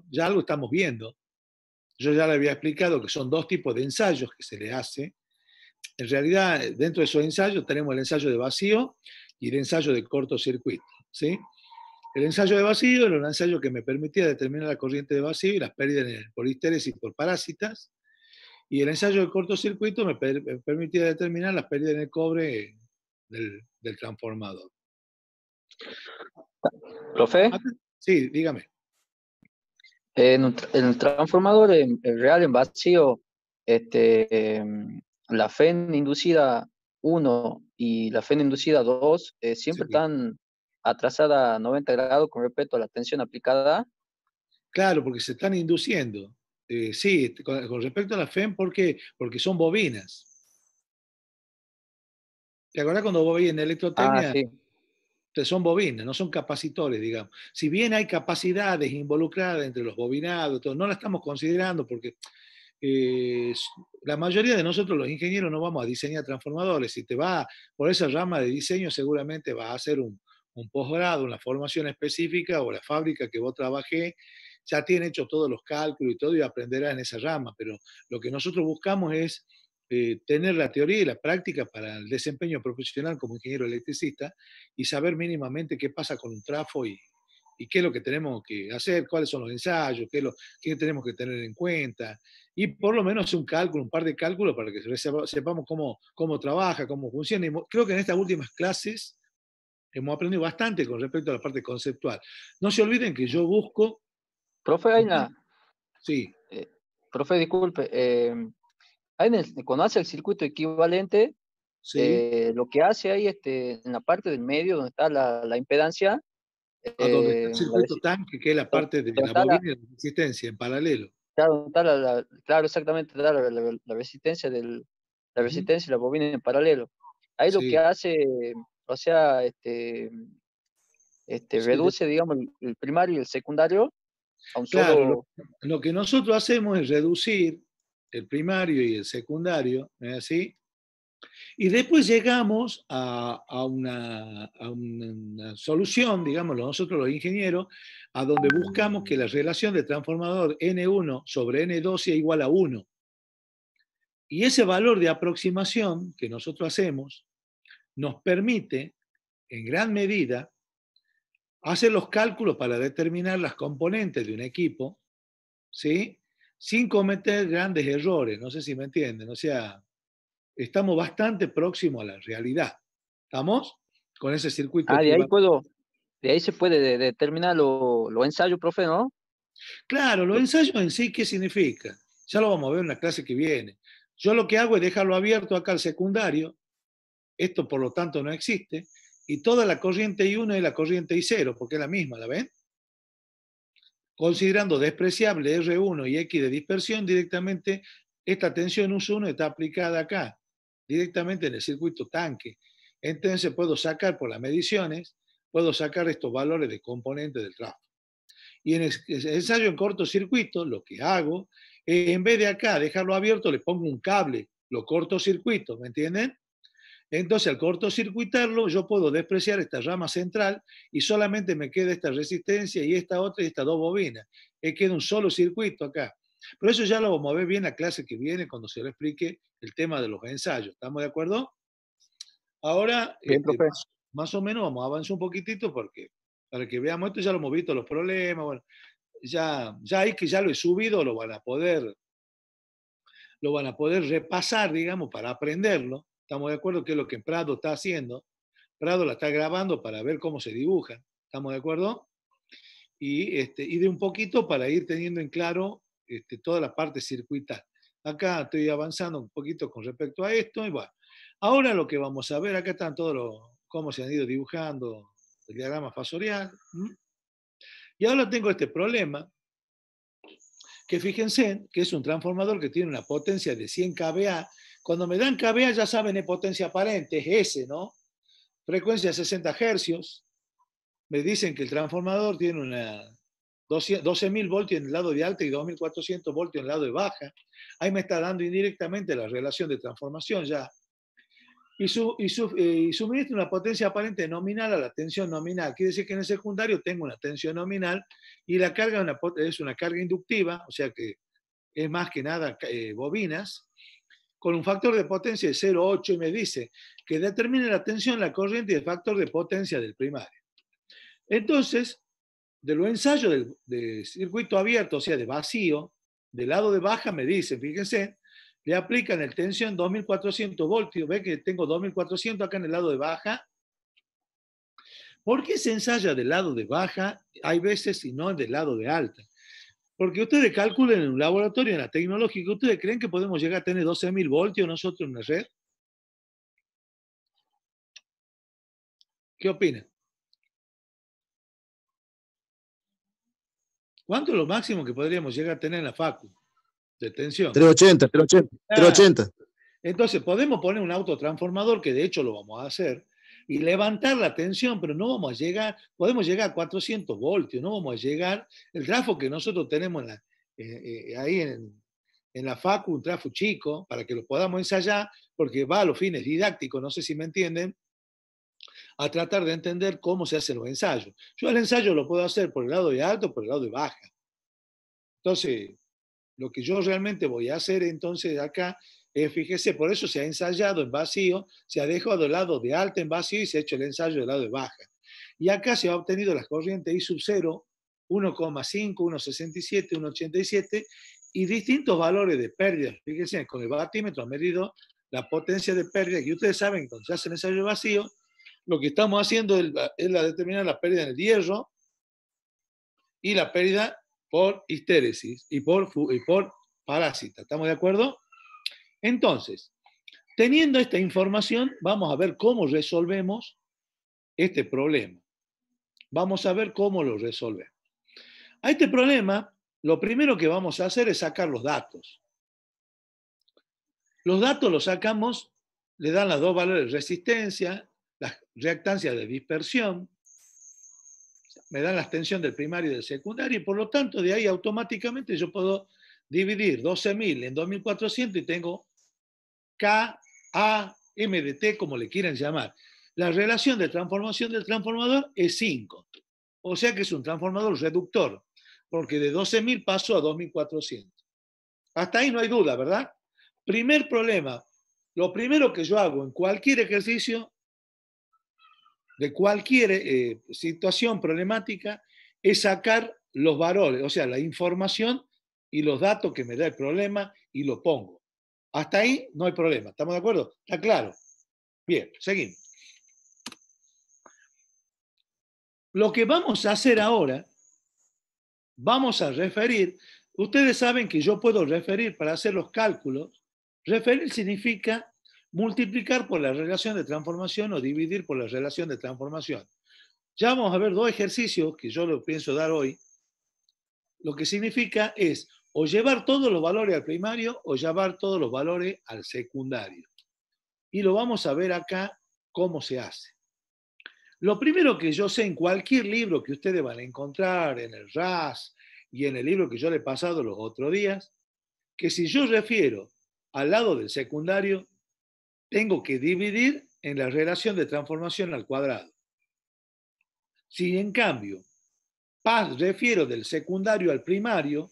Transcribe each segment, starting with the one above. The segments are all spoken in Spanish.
ya algo estamos viendo. Yo ya le había explicado que son dos tipos de ensayos que se le hace. En realidad, dentro de esos ensayos tenemos el ensayo de vacío y el ensayo de cortocircuito, ¿sí? El ensayo de vacío era un ensayo que me permitía determinar la corriente de vacío y las pérdidas por histéresis y por parásitas. Y el ensayo de cortocircuito me permitía determinar las pérdidas en el cobre del transformador. Profe, Sí, dígame. en el transformador en real, en vacío, la FEN inducida 1 y la FEN inducida 2 siempre Sí. están atrasadas a 90 grados con respecto a la tensión aplicada. Claro, porque se están induciendo. Sí, con respecto a la FEM, ¿por qué? Porque son bobinas. ¿Te acordás cuando vos veías en Ah, electrotecnia? sí. Son bobinas, no son capacitores, digamos. Si bien hay capacidades involucradas entre los bobinados, todo, no la estamos considerando porque eh, la mayoría de nosotros los ingenieros no vamos a diseñar transformadores. Si te va por esa rama de diseño, seguramente vas a hacer un posgrado, una formación específica o la fábrica que vos trabajé ya tiene hecho todos los cálculos y todo y aprenderás en esa rama. Pero lo que nosotros buscamos es tener la teoría y la práctica para el desempeño profesional como ingeniero electricista y saber mínimamente qué pasa con un trafo y qué es lo que tenemos que hacer, cuáles son los ensayos, qué tenemos que tener en cuenta, y por lo menos un cálculo, un par de cálculos para que sepamos cómo trabaja, cómo funciona. Y creo que en estas últimas clases hemos aprendido bastante con respecto a la parte conceptual. No se olviden que yo busco... Profe, Sí, profe, disculpe, cuando hace el circuito equivalente, sí, lo que hace ahí en la parte del medio donde está la impedancia, a donde está el la circuito tanque, que es la parte de donde la está bobina y la resistencia en paralelo. claro, donde está claro, exactamente, está la resistencia la Ujú. resistencia y la bobina en paralelo. Ahí lo que Sí, hace, o sea, sí, reduce, digamos, el primario y el secundario a un claro, solo. lo que nosotros hacemos es reducir el primario y el secundario, ¿no es así? Y después llegamos a una solución, digámoslo nosotros los ingenieros, a donde buscamos que la relación de transformador N1 sobre N2 sea igual a 1. Y ese valor de aproximación que nosotros hacemos nos permite, en gran medida, hacer los cálculos para determinar las componentes de un equipo, ¿sí? Sin cometer grandes errores, no sé si me entienden, o sea, estamos bastante próximos a la realidad. ¿Estamos? Con ese circuito Ah, equivalente. de ahí se puede determinar lo ensayo, profe, ¿no? Claro, los ensayos en sí, ¿qué significa? Ya lo vamos a ver en la clase que viene. Yo lo que hago es dejarlo abierto acá al secundario, esto por lo tanto no existe, y toda la corriente I1 es la corriente I0, porque es la misma, ¿la ven? Considerando despreciable R1 y X de dispersión, directamente esta tensión U1 está aplicada acá, directamente en el circuito tanque. Entonces puedo sacar por las mediciones, puedo sacar estos valores de componentes del tráfico. Y en el ensayo en cortocircuito, lo que hago es, en vez de acá dejarlo abierto, le pongo un cable, lo cortocircuito, ¿me entienden? Entonces, al cortocircuitarlo, yo puedo despreciar esta rama central y solamente me queda esta resistencia y esta otra y estas dos bobinas. Queda un solo circuito acá. Pero eso ya lo vamos a ver bien en la clase que viene cuando se lo explique el tema de los ensayos. ¿Estamos de acuerdo? Ahora, Bien, profe. más o menos vamos a avanzar un poquitito porque para que veamos esto ya lo hemos visto, los problemas, bueno, ya ahí que ya lo he subido, lo van a poder repasar, digamos, para aprenderlo. Estamos de acuerdo que es lo que Prado está haciendo. Prado la está grabando para ver cómo se dibuja. ¿Estamos de acuerdo? Y de un poquito para ir teniendo en claro toda la parte circuital. Acá estoy avanzando un poquito con respecto a esto. Y bueno, ahora lo que vamos a ver, acá están todos cómo se han ido dibujando el diagrama fasorial. Y ahora tengo este problema que fíjense que es un transformador que tiene una potencia de 100 kVA. Cuando me dan kVA ya saben es potencia aparente, es S, ¿no? Frecuencia 60 Hz. Me dicen que el transformador tiene una 12.000 voltios en el lado de alta y 2.400 voltios en el lado de baja. Ahí me está dando indirectamente la relación de transformación ya. y suministra una potencia aparente nominal a la tensión nominal. Quiere decir que en el secundario tengo una tensión nominal y la carga es una carga inductiva, o sea que es más que nada bobinas, con un factor de potencia de 0,8 y me dice que determine la tensión, la corriente y el factor de potencia del primario. Entonces, de los ensayos de circuito abierto, o sea, de vacío, del lado de baja me dicen, fíjense, le aplican el tensión 2400 voltios, ve que tengo 2400 acá en el lado de baja. ¿Por qué se ensaya del lado de baja? Hay veces y no del lado de alta. Porque ustedes calculen en un laboratorio, en la tecnológica, ¿ustedes creen que podemos llegar a tener 12.000 voltios nosotros en la red? ¿Qué opinan? ¿Cuánto es lo máximo que podríamos llegar a tener en la facu de tensión? 380, 380, Ah, 380. entonces podemos poner un autotransformador, que de hecho lo vamos a hacer, y levantar la tensión, pero no vamos a llegar, podemos llegar a 400 voltios, no vamos a llegar, el trafo que nosotros tenemos ahí en la facu, un trafo chico, para que lo podamos ensayar, porque va a los fines didácticos, no sé si me entienden, a tratar de entender cómo se hacen los ensayos. Yo el ensayo lo puedo hacer por el lado de alto o por el lado de baja. Entonces, lo que yo realmente voy a hacer entonces acá es, fíjese, por eso se ha ensayado en vacío, se ha dejado del lado de alta en vacío y se ha hecho el ensayo del lado de baja. Y acá se ha obtenido las corrientes I sub 0, 1,5, 1,67, 1,87 y distintos valores de pérdida. Fíjense, con el batímetro ha medido la potencia de pérdida, que ustedes saben que cuando se hace el ensayo vacío, lo que estamos haciendo es determinar la pérdida en el hierro y la pérdida por histéresis y por parásita. ¿Estamos de acuerdo? Entonces, teniendo esta información, vamos a ver cómo resolvemos este problema. Vamos a ver cómo lo resolvemos. A este problema, lo primero que vamos a hacer es sacar los datos. Los datos los sacamos, le dan las dos valores de resistencia, las reactancias de dispersión, me dan la extensión del primario y del secundario, y por lo tanto de ahí automáticamente yo puedo dividir 12.000 en 2.400 y tengo K, A, M de T, como le quieran llamar. La relación de transformación del transformador es 5, o sea que es un transformador reductor, porque de 12.000 pasó a 2.400. Hasta ahí no hay duda, ¿verdad? Primer problema, lo primero que yo hago en cualquier ejercicio de cualquier situación problemática es sacar los valores, o sea, la información y los datos que me da el problema y lo pongo. Hasta ahí no hay problema. ¿Estamos de acuerdo? ¿Está claro? Bien, seguimos. Lo que vamos a hacer ahora, vamos a referir, ustedes saben que yo puedo referir para hacer los cálculos. Referir significa multiplicar por la relación de transformación o dividir por la relación de transformación. Ya vamos a ver dos ejercicios que yo lo pienso dar hoy. Lo que significa es o llevar todos los valores al primario o llevar todos los valores al secundario. Y lo vamos a ver acá cómo se hace. Lo primero que yo sé en cualquier libro que ustedes van a encontrar, en el RAS y en el libro que yo le he pasado los otros días, que si yo refiero al lado del secundario, tengo que dividir en la relación de transformación al cuadrado. Si en cambio refiero del secundario al primario,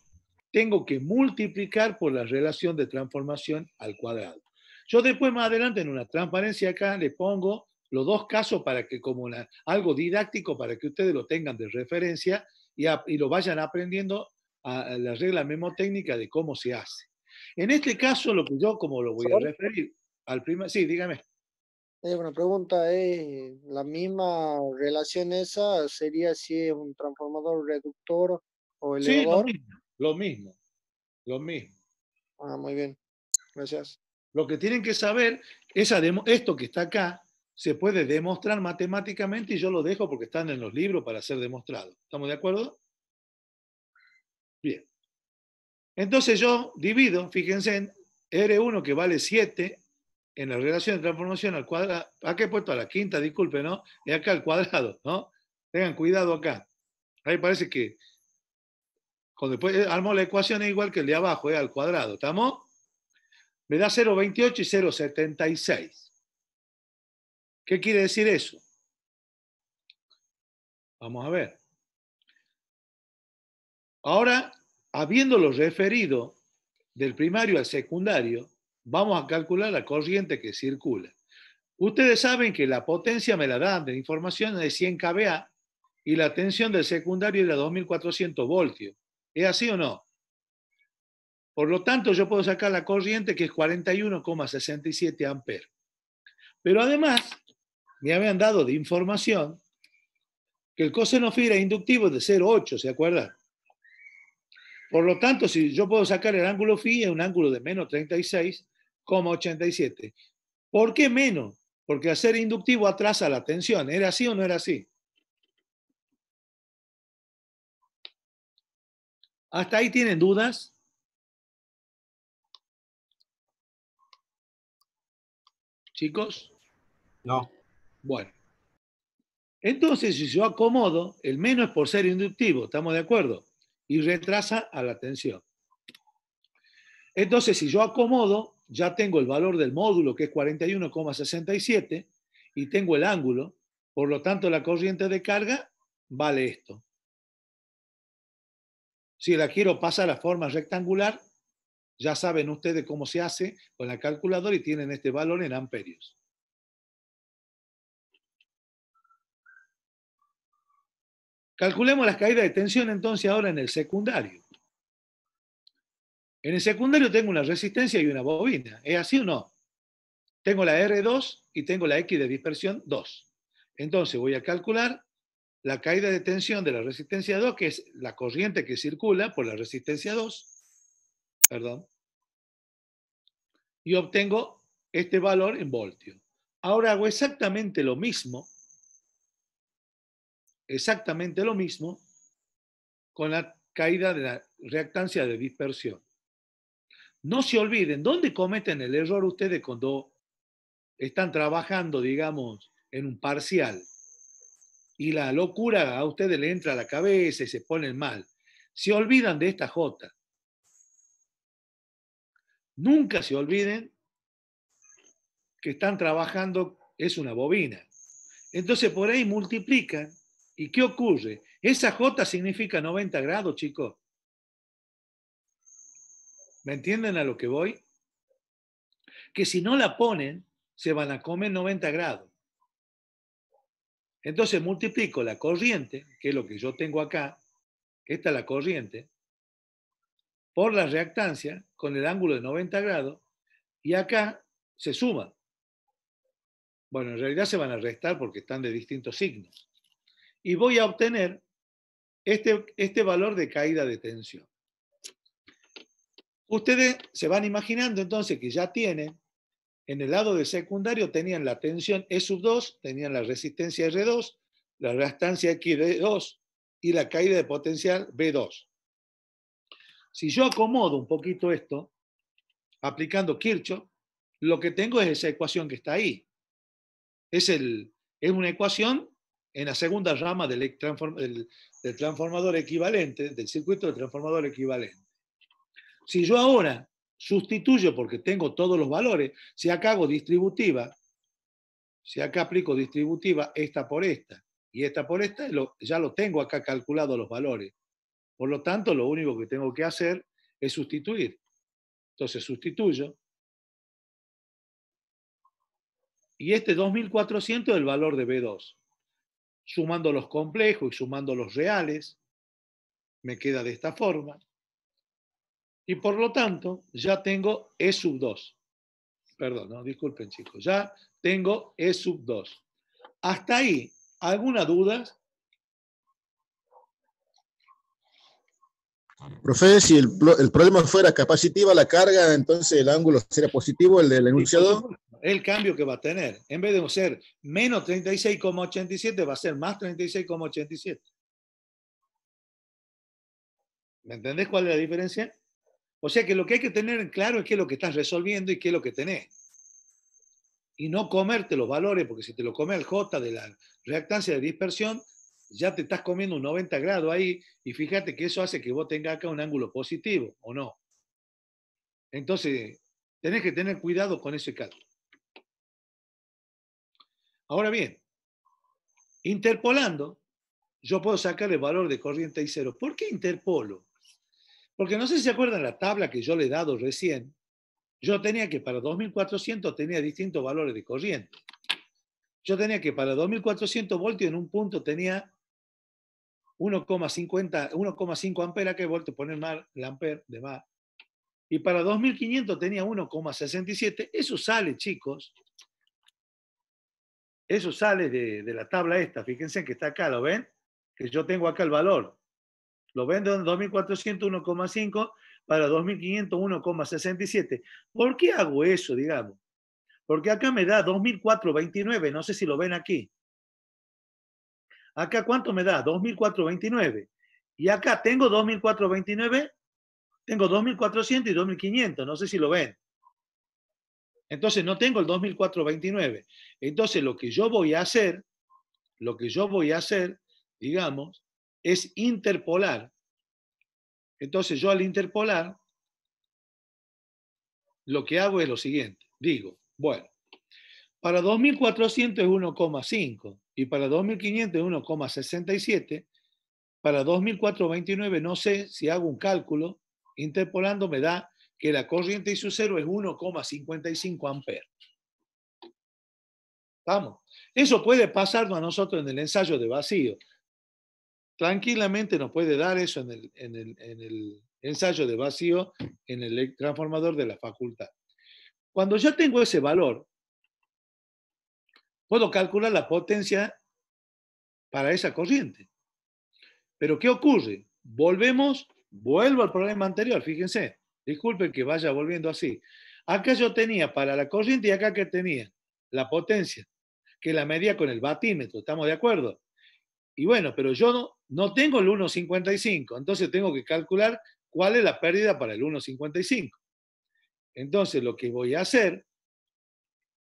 tengo que multiplicar por la relación de transformación al cuadrado. Yo después más adelante en una transparencia acá le pongo los dos casos para que como algo didáctico para que ustedes lo tengan de referencia y lo vayan aprendiendo a la regla memotécnica de cómo se hace. En este caso, lo que yo como lo voy a referir al primario, sí, dígame. Una pregunta, la misma relación esa sería si es un transformador reductor o Sí, elevador. lo mismo, lo mismo. Ah, muy bien, gracias. Lo que tienen que saber es esto que está acá se puede demostrar matemáticamente y yo lo dejo porque están en los libros para ser demostrado. ¿Estamos de acuerdo? Bien. Entonces yo divido, fíjense, en R1 que vale 7 en la relación de transformación al cuadrado. Acá he puesto a la quinta, disculpe, ¿no? Y acá al cuadrado, ¿no? Tengan cuidado acá. Ahí parece que cuando después armó la ecuación es igual que el de abajo, al cuadrado. ¿Estamos? Me da 0,28 y 0,76. ¿Qué quiere decir eso? Vamos a ver. Ahora, habiéndolo referido del primario al secundario, vamos a calcular la corriente que circula. Ustedes saben que la potencia me la dan de información de 100 kVA y la tensión del secundario es de 2400 voltios. ¿Es así o no? Por lo tanto, yo puedo sacar la corriente que es 41,67 amperes. Pero además, me habían dado de información que el coseno phi era inductivo de 0,8, ¿se acuerdan? Por lo tanto, si yo puedo sacar el ángulo phi, es un ángulo de menos 36,87. ¿Por qué menos? Porque al ser inductivo atrasa la tensión. ¿Era así o no era así? ¿Hasta ahí tienen dudas? ¿Chicos? No. Bueno. Entonces, si yo acomodo, el menos es por ser inductivo, ¿estamos de acuerdo? Y retrasa a la tensión. Entonces, si yo acomodo, ya tengo el valor del módulo, que es 41,67, y tengo el ángulo, por lo tanto, la corriente de carga vale esto. Si la quiero pasar a forma rectangular, ya saben ustedes cómo se hace con la calculadora y tienen este valor en amperios. Calculemos las caídas de tensión entonces ahora en el secundario. En el secundario tengo una resistencia y una bobina. ¿Es así o no? Tengo la R2 y tengo la X de dispersión 2. Entonces voy a calcular la caída de tensión de la resistencia 2, que es la corriente que circula por la resistencia 2, perdón, y obtengo este valor en voltios. Ahora hago exactamente lo mismo con la caída de la reactancia de dispersión. No se olviden, ¿dónde cometen el error ustedes cuando están trabajando, digamos, en un parcial y la locura a ustedes le entra a la cabeza y se ponen mal? Se olvidan de esta J. Nunca se olviden que están trabajando, es una bobina. Entonces por ahí multiplican. ¿Y qué ocurre? Esa J significa 90 grados, chicos. ¿Me entienden a lo que voy? Que si no la ponen, se van a comer 90 grados. Entonces multiplico la corriente, que es lo que yo tengo acá, esta es la corriente, por la reactancia con el ángulo de 90 grados, y acá se suma. Bueno, en realidad se van a restar porque están de distintos signos. Y voy a obtener este valor de caída de tensión. Ustedes se van imaginando entonces que ya tienen, en el lado del secundario tenían la tensión E sub 2, tenían la resistencia R2, la reactancia X2 y la caída de potencial B2. Si yo acomodo un poquito esto, aplicando Kirchhoff, lo que tengo es esa ecuación que está ahí. Es una ecuación en la segunda rama del transformador equivalente, del circuito de transformador equivalente. Si yo ahora sustituyo, porque tengo todos los valores, si acá hago distributiva, si acá aplico distributiva esta por esta y esta por esta, ya lo tengo acá calculado los valores. Por lo tanto, lo único que tengo que hacer es sustituir. Entonces sustituyo. Y este 2400 es el valor de B2. Sumando los complejos y sumando los reales, me queda de esta forma. Y por lo tanto, ya tengo E sub 2. Perdón, no, disculpen chicos. Ya tengo E sub 2. Hasta ahí, ¿alguna duda? Profe, si el problema fuera capacitiva la carga, entonces el ángulo sería positivo, el del enunciado. El cambio que va a tener. En vez de ser menos 36,87, va a ser más 36,87. ¿Me entendés cuál es la diferencia? O sea que lo que hay que tener en claro es qué es lo que estás resolviendo y qué es lo que tenés. Y no comerte los valores, porque si te lo come el J de la reactancia de dispersión, ya te estás comiendo un 90 grados ahí, y fíjate que eso hace que vos tengas acá un ángulo positivo, ¿o no? Entonces, tenés que tener cuidado con ese cálculo. Ahora bien, interpolando, yo puedo sacar el valor de corriente I0. ¿Por qué interpolo? Porque no sé si se acuerdan la tabla que yo le he dado recién. Yo tenía que para 2400 tenía distintos valores de corriente. Yo tenía que para 2400 voltios en un punto tenía 1,5 amperes, que voltio poner más el ampere de más. Y para 2500 tenía 1,67. Eso sale, chicos. Eso sale de la tabla esta. Fíjense que está acá, ¿lo ven? Que yo tengo acá el valor. Lo ven en 2400, 1,5. Para 2500, 1,67. ¿Por qué hago eso, digamos? Porque acá me da 2429. No sé si lo ven aquí. Acá, ¿cuánto me da? 2429. Y acá tengo 2429, tengo 2400 y 2500. No sé si lo ven. Entonces no tengo el 2429. Entonces lo que yo voy a hacer, digamos, es interpolar. Entonces yo al interpolar, lo que hago es lo siguiente. Digo, bueno, para 2400 es 1,5 y para 2500 es 1,67. Para 2429 no sé si hago un cálculo, interpolando me da que la corriente I0 es 1,55 amperes. Vamos. Eso puede pasarnos a nosotros en el ensayo de vacío. Tranquilamente nos puede dar eso en el ensayo de vacío en el transformador de la facultad. Cuando ya tengo ese valor, puedo calcular la potencia para esa corriente. Pero ¿qué ocurre? Vuelvo al problema anterior, fíjense. Disculpen que vaya volviendo así. Acá yo tenía para la corriente y acá que tenía la potencia, que la medía con el batímetro, ¿estamos de acuerdo? Y bueno, pero yo no tengo el 1,55, entonces tengo que calcular cuál es la pérdida para el 1,55. Entonces lo que voy a hacer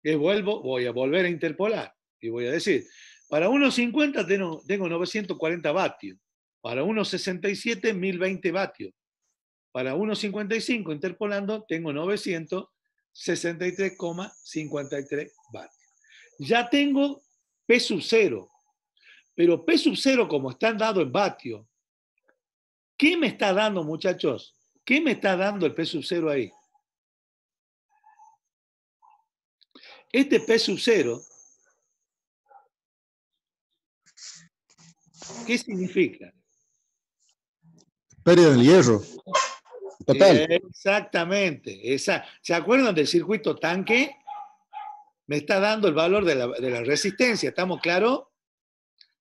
es voy a volver a interpolar y voy a decir, para 1,50 tengo 940 vatios, para 1,67 1020 vatios, para 1,55 interpolando tengo 963,53 vatios. Ya tengo P sub 0, pero P sub 0 como están dados en vatios, ¿qué me está dando, muchachos? ¿Qué me está dando el P sub 0 ahí? Este P sub 0, ¿qué significa? Pérdida del hierro. Total. Exactamente. ¿Se acuerdan del circuito tanque? Me está dando el valor de la resistencia, ¿estamos claros?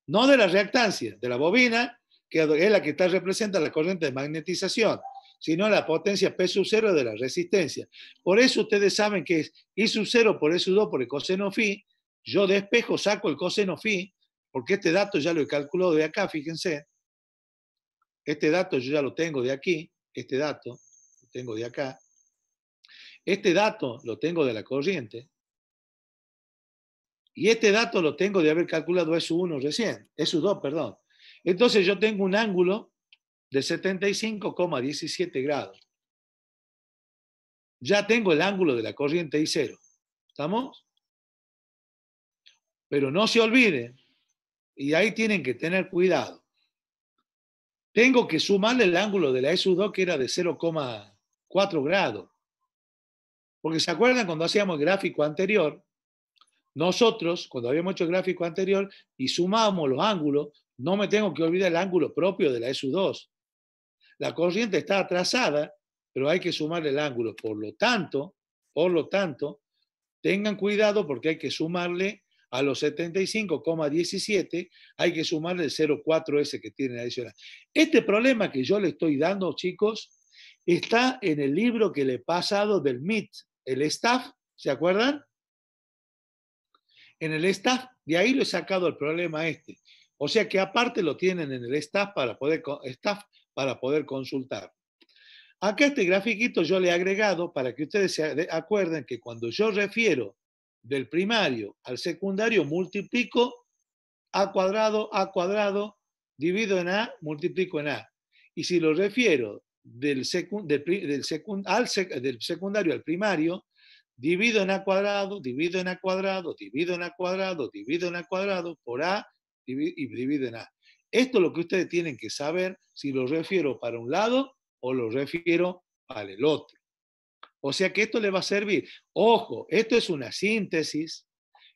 No de la reactancia, de la bobina, que es la que representa la corriente de magnetización, sino la potencia P sub 0 de la resistencia. Por eso ustedes saben que es I sub 0 por E sub 2 por el coseno phi. Yo de espejo saco el coseno phi, porque este dato ya lo he calculado de acá, fíjense. Este dato yo ya lo tengo de aquí, este dato lo tengo de acá. Este dato lo tengo de la corriente. Y este dato lo tengo de haber calculado S1 recién, S2, perdón. Entonces yo tengo un ángulo de 75,17 grados. Ya tengo el ángulo de la corriente I0. ¿Estamos? Pero no se olviden, y ahí tienen que tener cuidado. Tengo que sumarle el ángulo de la SU2 que era de 0,4 grados. Porque ¿se acuerdan cuando hacíamos el gráfico anterior? Nosotros, cuando habíamos hecho el gráfico anterior y sumábamos los ángulos, no me tengo que olvidar el ángulo propio de la SU2. La corriente está atrasada, pero hay que sumarle el ángulo. Por lo tanto, tengan cuidado porque hay que sumarle a los 75,17, hay que sumarle el 0,4 ese que tienen adicional. Este problema que yo le estoy dando, chicos, está en el libro que le he pasado del MIT, el staff, ¿se acuerdan? En el staff, de ahí lo he sacado el problema este. O sea que aparte lo tienen en el staff para poder consultar. Acá este grafiquito yo le he agregado para que ustedes se acuerden que cuando yo refiero del primario al secundario, multiplico a cuadrado, divido en a, multiplico en a. Y si lo refiero del secundario al primario, divido en A cuadrado, divido en A cuadrado, divido en A cuadrado, divido en A cuadrado, por A y divido en A. Esto es lo que ustedes tienen que saber si lo refiero para un lado o lo refiero para el otro. O sea que esto le va a servir. Ojo, esto es una síntesis.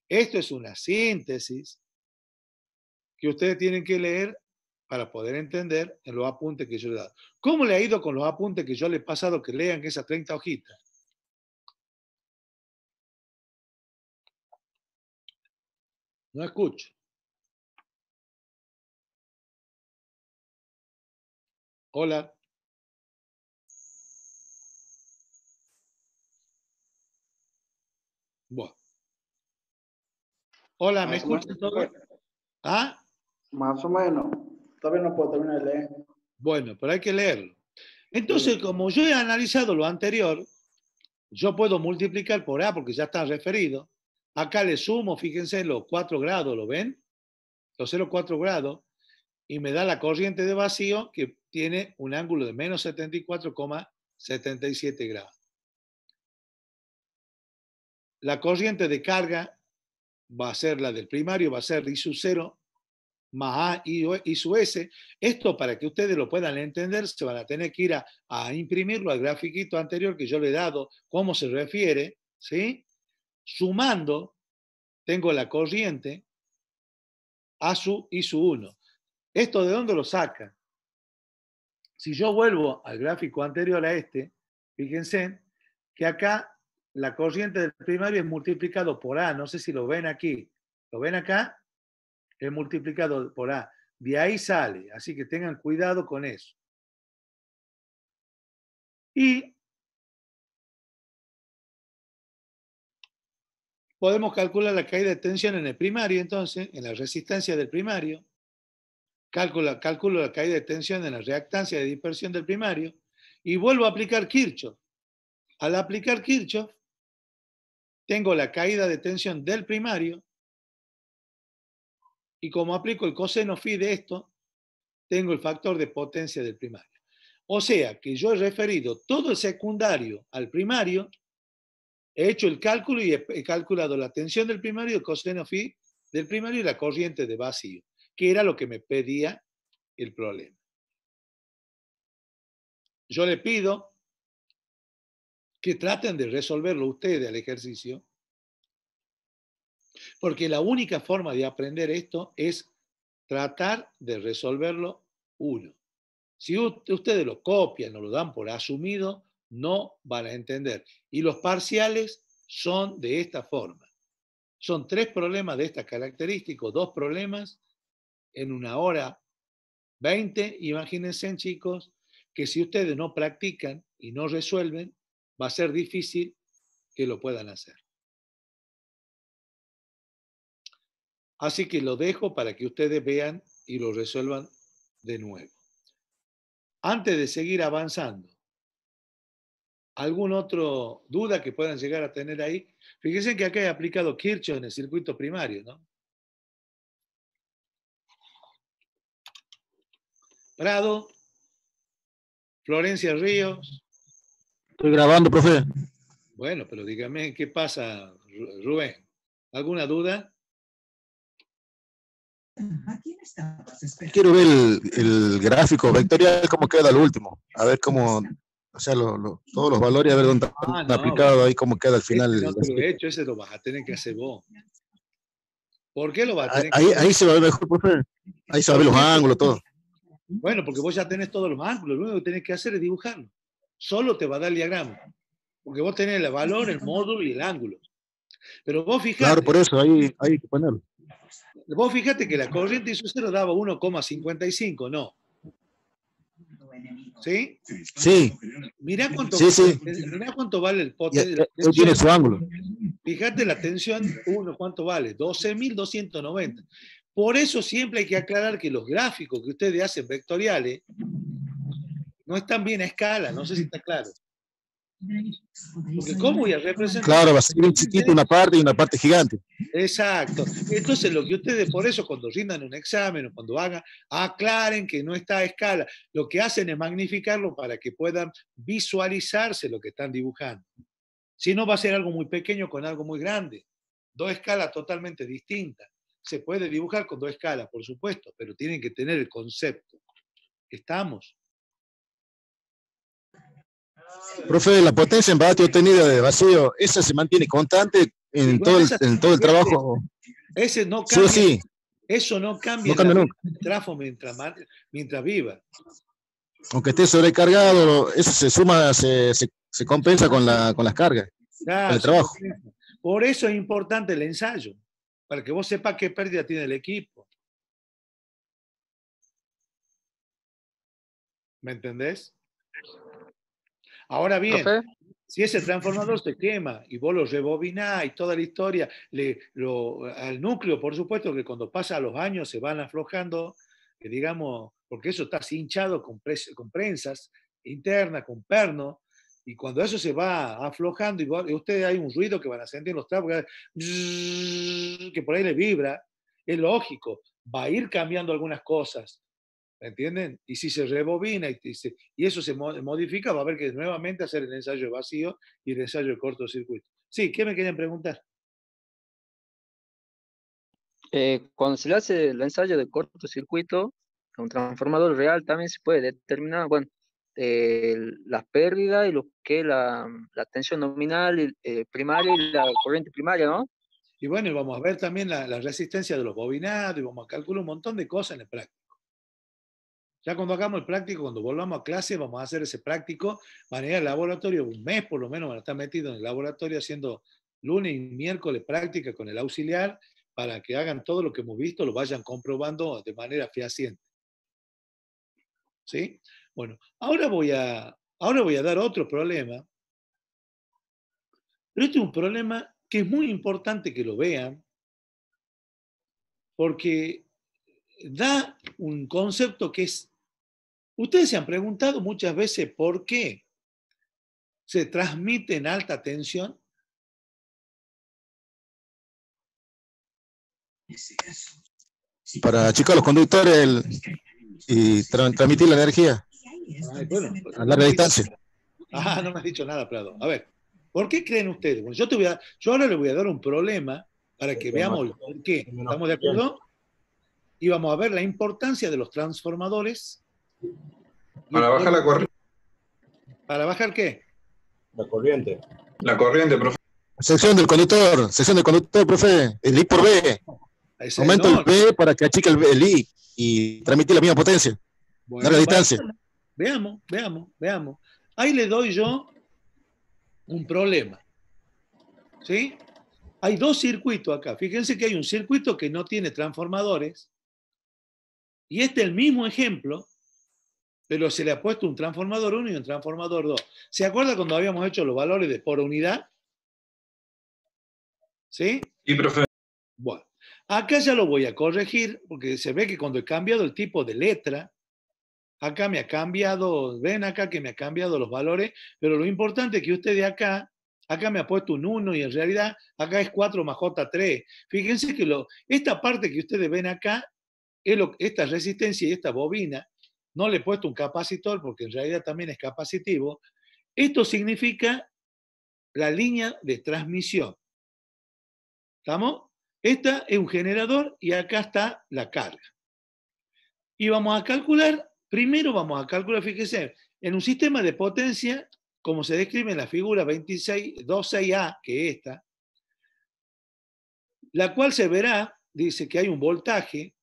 Esto es una síntesis que ustedes tienen que leer para poder entender en los apuntes que yo le he dado. ¿Cómo le ha ido con los apuntes que yo le he pasado que lean esas 30 hojitas? No escucho. Hola. Bueno. Hola, ¿me escuchan todos? ¿Ah? Más o menos. Todavía no puedo terminar de leer. Bueno, pero hay que leerlo. Entonces, como yo he analizado lo anterior, yo puedo multiplicar por A porque ya está referido. Acá le sumo, fíjense, los 4 grados, ¿lo ven? Los 0,4 grados. Y me da la corriente de vacío que tiene un ángulo de menos 74,77 grados. La corriente de carga va a ser la del primario, va a ser I sub 0 más A y su S. Esto, para que ustedes lo puedan entender, se van a tener que ir a imprimirlo al grafiquito anterior que yo le he dado, cómo se refiere, ¿sí? Sumando, tengo la corriente A sub I sub 1. ¿Esto de dónde lo saca? Si yo vuelvo al gráfico anterior a este, fíjense que acá la corriente del primario es multiplicado por A. No sé si lo ven aquí. ¿Lo ven acá? Es multiplicado por A. De ahí sale. Así que tengan cuidado con eso. Y podemos calcular la caída de tensión en el primario, entonces, en la resistencia del primario. Calculo la caída de tensión en la reactancia de dispersión del primario. Y vuelvo a aplicar Kirchhoff. Al aplicar Kirchhoff, tengo la caída de tensión del primario. Y como aplico el coseno phi de esto, tengo el factor de potencia del primario. O sea que yo he referido todo el secundario al primario, he hecho el cálculo y he calculado la tensión del primario, el coseno phi del primario y la corriente de vacío, que era lo que me pedía el problema. Yo le pido que traten de resolverlo ustedes al ejercicio, porque la única forma de aprender esto es tratar de resolverlo uno. Si ustedes lo copian o lo dan por asumido, no van a entender. Y los parciales son de esta forma. Son 3 problemas de esta característica, 2 problemas en 1 hora 20. Imagínense, chicos, que si ustedes no practican y no resuelven, va a ser difícil que lo puedan hacer. Así que lo dejo para que ustedes vean y lo resuelvan de nuevo. Antes de seguir avanzando, ¿alguna otra duda que puedan llegar a tener ahí? Fíjense que acá he aplicado Kirchhoff en el circuito primario, ¿no? Prado, Florencia Ríos. Estoy grabando, profe. Bueno, pero dígame, ¿qué pasa, Rubén? ¿Alguna duda? Quiero ver el gráfico vectorial, cómo queda el último. A ver cómo, o sea, todos los valores, a ver dónde están aplicados, ahí cómo queda al final. Ese no te lo he hecho, ese lo vas a tener que hacer vos. ¿Por qué lo vas a tener que hacer? Ahí se va a ver mejor, profe. Ahí se va a ver los ángulos, todo. Bueno, porque vos ya tenés todos los ángulos, lo único que tenés que hacer es dibujarlo. Solo te va a dar el diagrama. Porque vos tenés el valor, el módulo y el ángulo. Pero vos fijate. Claro, por eso, ahí hay que ponerlo. Vos fíjate que la corriente isocero daba 1,55, ¿no? ¿Sí? Sí. Mirá cuánto, sí. Mirá cuánto vale el potencial. Él tiene su ángulo. Fíjate la tensión 1, ¿cuánto vale? 12.290. Por eso siempre hay que aclarar que los gráficos que ustedes hacen vectoriales no están bien a escala, no sé si está claro. Porque ¿cómo voy a representar? Claro, va a ser bien chiquito una parte y una parte gigante. Exacto. Entonces lo que ustedes, por eso cuando rindan un examen o cuando hagan, aclaren que no está a escala. Lo que hacen es magnificarlo para que puedan visualizarse lo que están dibujando. Si no, va a ser algo muy pequeño con algo muy grande. Dos escalas totalmente distintas. Se puede dibujar con dos escalas, por supuesto, pero tienen que tener el concepto. ¿Estamos? Profe, la potencia en vatio obtenida de vacío, ¿esa se mantiene constante en, Bueno, en todo el trabajo? Ese no Sí o cambia. sí. Eso no cambia, No cambia en la nunca. vida del trafo mientras viva. Aunque esté sobrecargado, eso se suma, se compensa con las cargas, con Claro, el trabajo. por eso es importante el ensayo, para que vos sepas qué pérdida tiene el equipo. ¿Me entendés? Ahora bien, ¿Profe? si ese transformador se quema y vos lo rebobinás y toda la historia, al núcleo, por supuesto que cuando pasa los años se van aflojando, digamos, porque eso está cinchado con prensas internas, con perno, y cuando eso se va aflojando, y ustedes hay un ruido que van a sentir en los trapos, que por ahí le vibra, es lógico, va a ir cambiando algunas cosas. ¿Entienden? Y si se rebobina y eso se modifica, va a haber que nuevamente hacer el ensayo vacío y el ensayo de cortocircuito. Sí, ¿qué me querían preguntar? Cuando se le hace el ensayo de cortocircuito, un transformador real también se puede determinar, bueno, las pérdidas y lo que es la tensión nominal primaria y la corriente primaria, ¿no? Y bueno, y vamos a ver también la resistencia de los bobinados y vamos a calcular un montón de cosas en el práctico. Ya cuando hagamos el práctico, cuando volvamos a clase, vamos a hacer ese práctico, van a ir al laboratorio, un mes por lo menos van a estar metidos en el laboratorio haciendo lunes y miércoles práctica con el auxiliar para que hagan todo lo que hemos visto, lo vayan comprobando de manera fehaciente. ¿Sí? Bueno, ahora voy a dar otro problema, pero este es un problema que es muy importante que lo vean, porque da un concepto que es... Ustedes se han preguntado muchas veces por qué se transmite en alta tensión. Para achicar los conductores y transmitir la energía Ay, bueno, a larga distancia. No me has dicho nada, Prado. A ver, ¿por qué creen ustedes? Bueno, yo ahora les voy a dar un problema para que veamos por qué. ¿Estamos de acuerdo? Y vamos a ver la importancia de los transformadores. Para bajar la corriente. ¿Para bajar qué? La corriente. La corriente, profe. Sección del conductor, profe. El I por B. Aumento el B para que achique el I y transmitir la misma potencia. Bueno, larga distancia. Veamos. Ahí le doy yo un problema. ¿Sí? Hay dos circuitos acá. Fíjense que hay un circuito que no tiene transformadores. Y este es el mismo ejemplo, pero se le ha puesto un transformador 1 y un transformador 2. ¿Se acuerda cuando habíamos hecho los valores de por unidad? ¿Sí? Sí, profe. Bueno, acá ya lo voy a corregir, porque se ve que cuando he cambiado el tipo de letra, acá me ha cambiado, ven acá que me ha cambiado los valores, pero lo importante es que usted de acá me ha puesto un 1 y en realidad acá es 4 más J3. Fíjense que esta parte que ustedes ven acá, esta resistencia y esta bobina, no le he puesto un capacitor porque en realidad también es capacitivo. Esto significa la línea de transmisión. ¿Estamos? Esta es un generador y acá está la carga. Y vamos a calcular, fíjense, en un sistema de potencia, como se describe en la figura 26A, que es esta, la cual se verá, dice que hay un voltaje,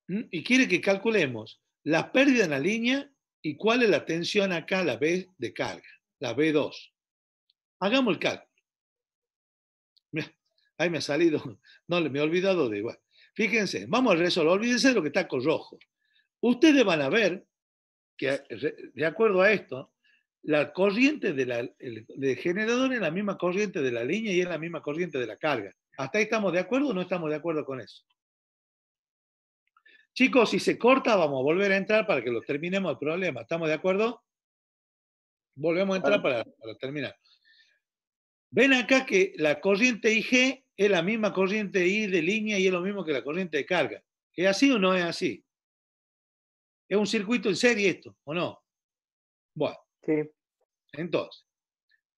y quiere que calculemos la pérdida en la línea y cuál es la tensión acá, la B de carga, la B2. Hagamos el cálculo. Mira, ahí me ha salido, no, me he olvidado de... Bueno, fíjense, vamos a resolver, olvídense de lo que está con rojo. Ustedes van a ver que, de acuerdo a esto, la corriente del generador es la misma corriente de la línea y es la misma corriente de la carga. ¿Hasta ahí estamos de acuerdo o no estamos de acuerdo con eso? Chicos, si se corta, vamos a volver a entrar para que lo terminemos el problema. ¿Estamos de acuerdo? Volvemos a entrar para terminar. Ven acá que la corriente IG es la misma corriente I de línea y es lo mismo que la corriente de carga. ¿Es así o no es así? ¿Es un circuito en serie esto o no? Bueno. Sí. Entonces,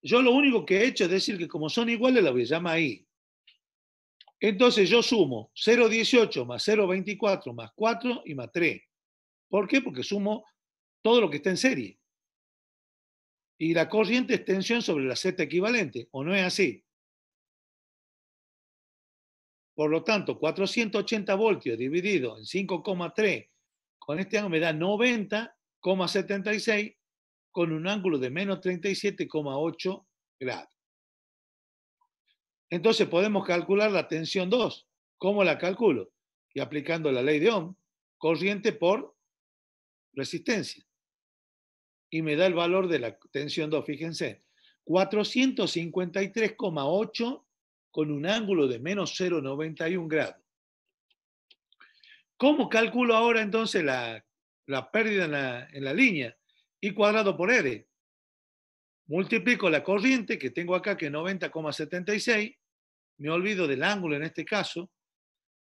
yo lo único que he hecho es decir que como son iguales, la voy a llamar I. Entonces yo sumo 0,18 más 0,24 más 4 y más 3. ¿Por qué? Porque sumo todo lo que está en serie. Y la corriente es tensión sobre la Z equivalente, ¿o no es así? Por lo tanto, 480 voltios dividido en 5,3 con este ángulo me da 90,76 con un ángulo de menos 37,8 grados. Entonces podemos calcular la tensión 2. ¿Cómo la calculo? Y aplicando la ley de Ohm, corriente por resistencia. Y me da el valor de la tensión 2, fíjense, 453,8 con un ángulo de menos 0,91 grados. ¿Cómo calculo ahora entonces la pérdida en la línea? I cuadrado por R. Multiplico la corriente que tengo acá, que es 90,76, me olvido del ángulo en este caso,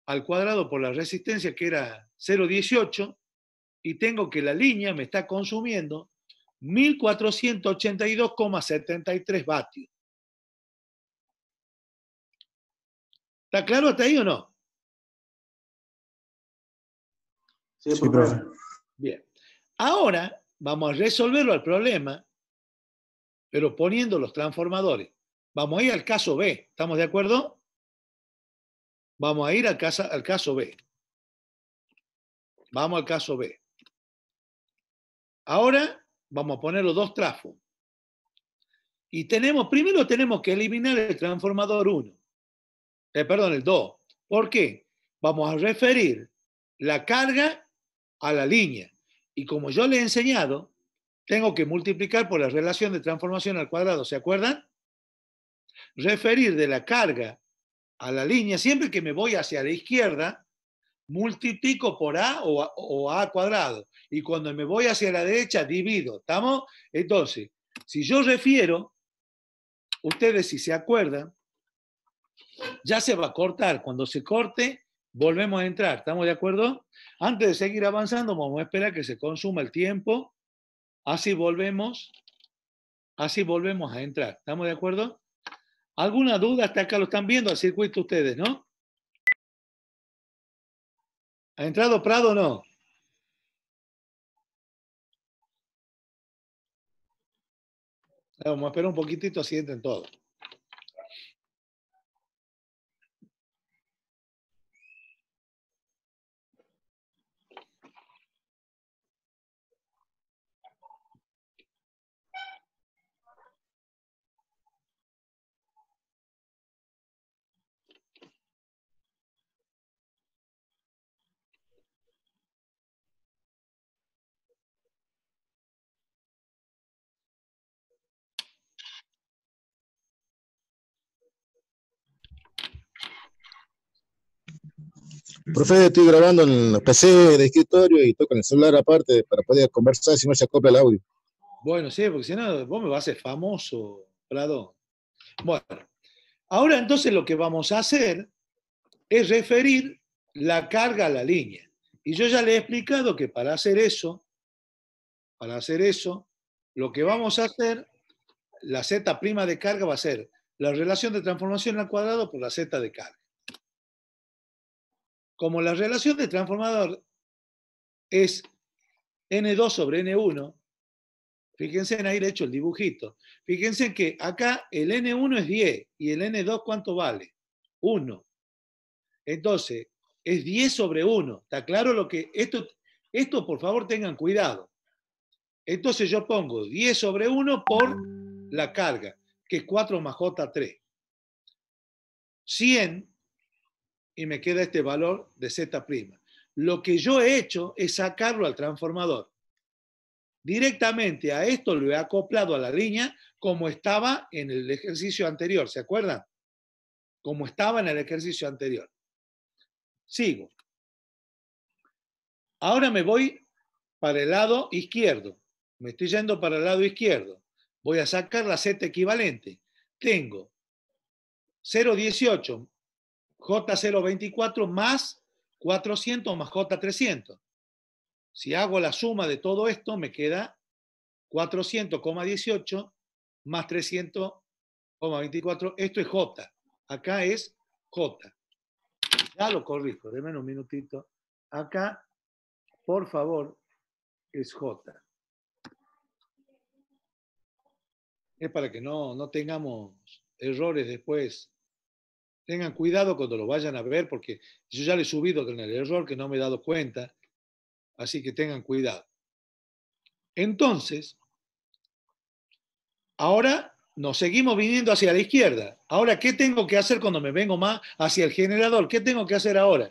al cuadrado por la resistencia que era 0,18, y tengo que la línea me está consumiendo 1482,73 vatios. ¿Está claro hasta ahí o no? Sí, profe. Bien. Ahora vamos a resolverlo al problema, pero poniendo los transformadores. Vamos a ir al caso B. ¿Estamos de acuerdo? Vamos a ir al caso B. Vamos al caso B. Ahora vamos a poner los dos trafos. Y primero tenemos que eliminar el transformador 1. Perdón, el 2. ¿Por qué? Vamos a referir la carga a la línea. Y como yo le he enseñado, tengo que multiplicar por la relación de transformación al cuadrado. ¿Se acuerdan? Referir de la carga a la línea, siempre que me voy hacia la izquierda, multiplico por A o A cuadrado. Y cuando me voy hacia la derecha, divido. ¿Estamos? Entonces, si yo refiero, ustedes si se acuerdan, ya se va a cortar. Cuando se corte, volvemos a entrar. ¿Estamos de acuerdo? Antes de seguir avanzando, vamos a esperar que se consuma el tiempo. Así volvemos a entrar. ¿Estamos de acuerdo? ¿Alguna duda? Hasta acá lo están viendo al circuito ustedes, ¿no? ¿Ha entrado Prado o no? Vamos a esperar un poquitito así entren todos. Profe, estoy grabando en la PC de escritorio y estoy con el celular aparte para poder conversar si no se acopla el audio. Bueno, sí, porque si no, vos me vas a hacer famoso, Prado. Bueno, ahora entonces lo que vamos a hacer es referir la carga a la línea. Y yo ya le he explicado que para hacer eso, lo que vamos a hacer, la Z' de carga va a ser la relación de transformación al cuadrado por la Z de carga. Como la relación de transformador es N2 sobre N1, fíjense en ahí le he hecho el dibujito. Fíjense que acá el N1 es 10 y el N2 ¿cuánto vale? 1. Entonces, es 10 sobre 1. ¿Está claro lo que...? Esto por favor tengan cuidado. Entonces yo pongo 10 sobre 1 por la carga, que es 4 más J3. 100 y me queda este valor de Z'. Lo que yo he hecho es sacarlo al transformador. Directamente a esto lo he acoplado a la línea como estaba en el ejercicio anterior. ¿Se acuerdan? Como estaba en el ejercicio anterior. Sigo. Ahora me voy para el lado izquierdo. Me estoy yendo para el lado izquierdo. Voy a sacar la Z equivalente. Tengo 0,18 J024 más 400 más J300. Si hago la suma de todo esto, me queda 400,18 más 300,24. Esto es J. Acá es J. Ya lo corrijo, denme un minutito. Acá, por favor, es J. Es para que no tengamos errores después. Tengan cuidado cuando lo vayan a ver, porque yo ya le he subido con el error que no me he dado cuenta. Así que tengan cuidado. Entonces, ahora nos seguimos viniendo hacia la izquierda. Ahora, ¿qué tengo que hacer cuando me vengo más hacia el generador? ¿Qué tengo que hacer ahora?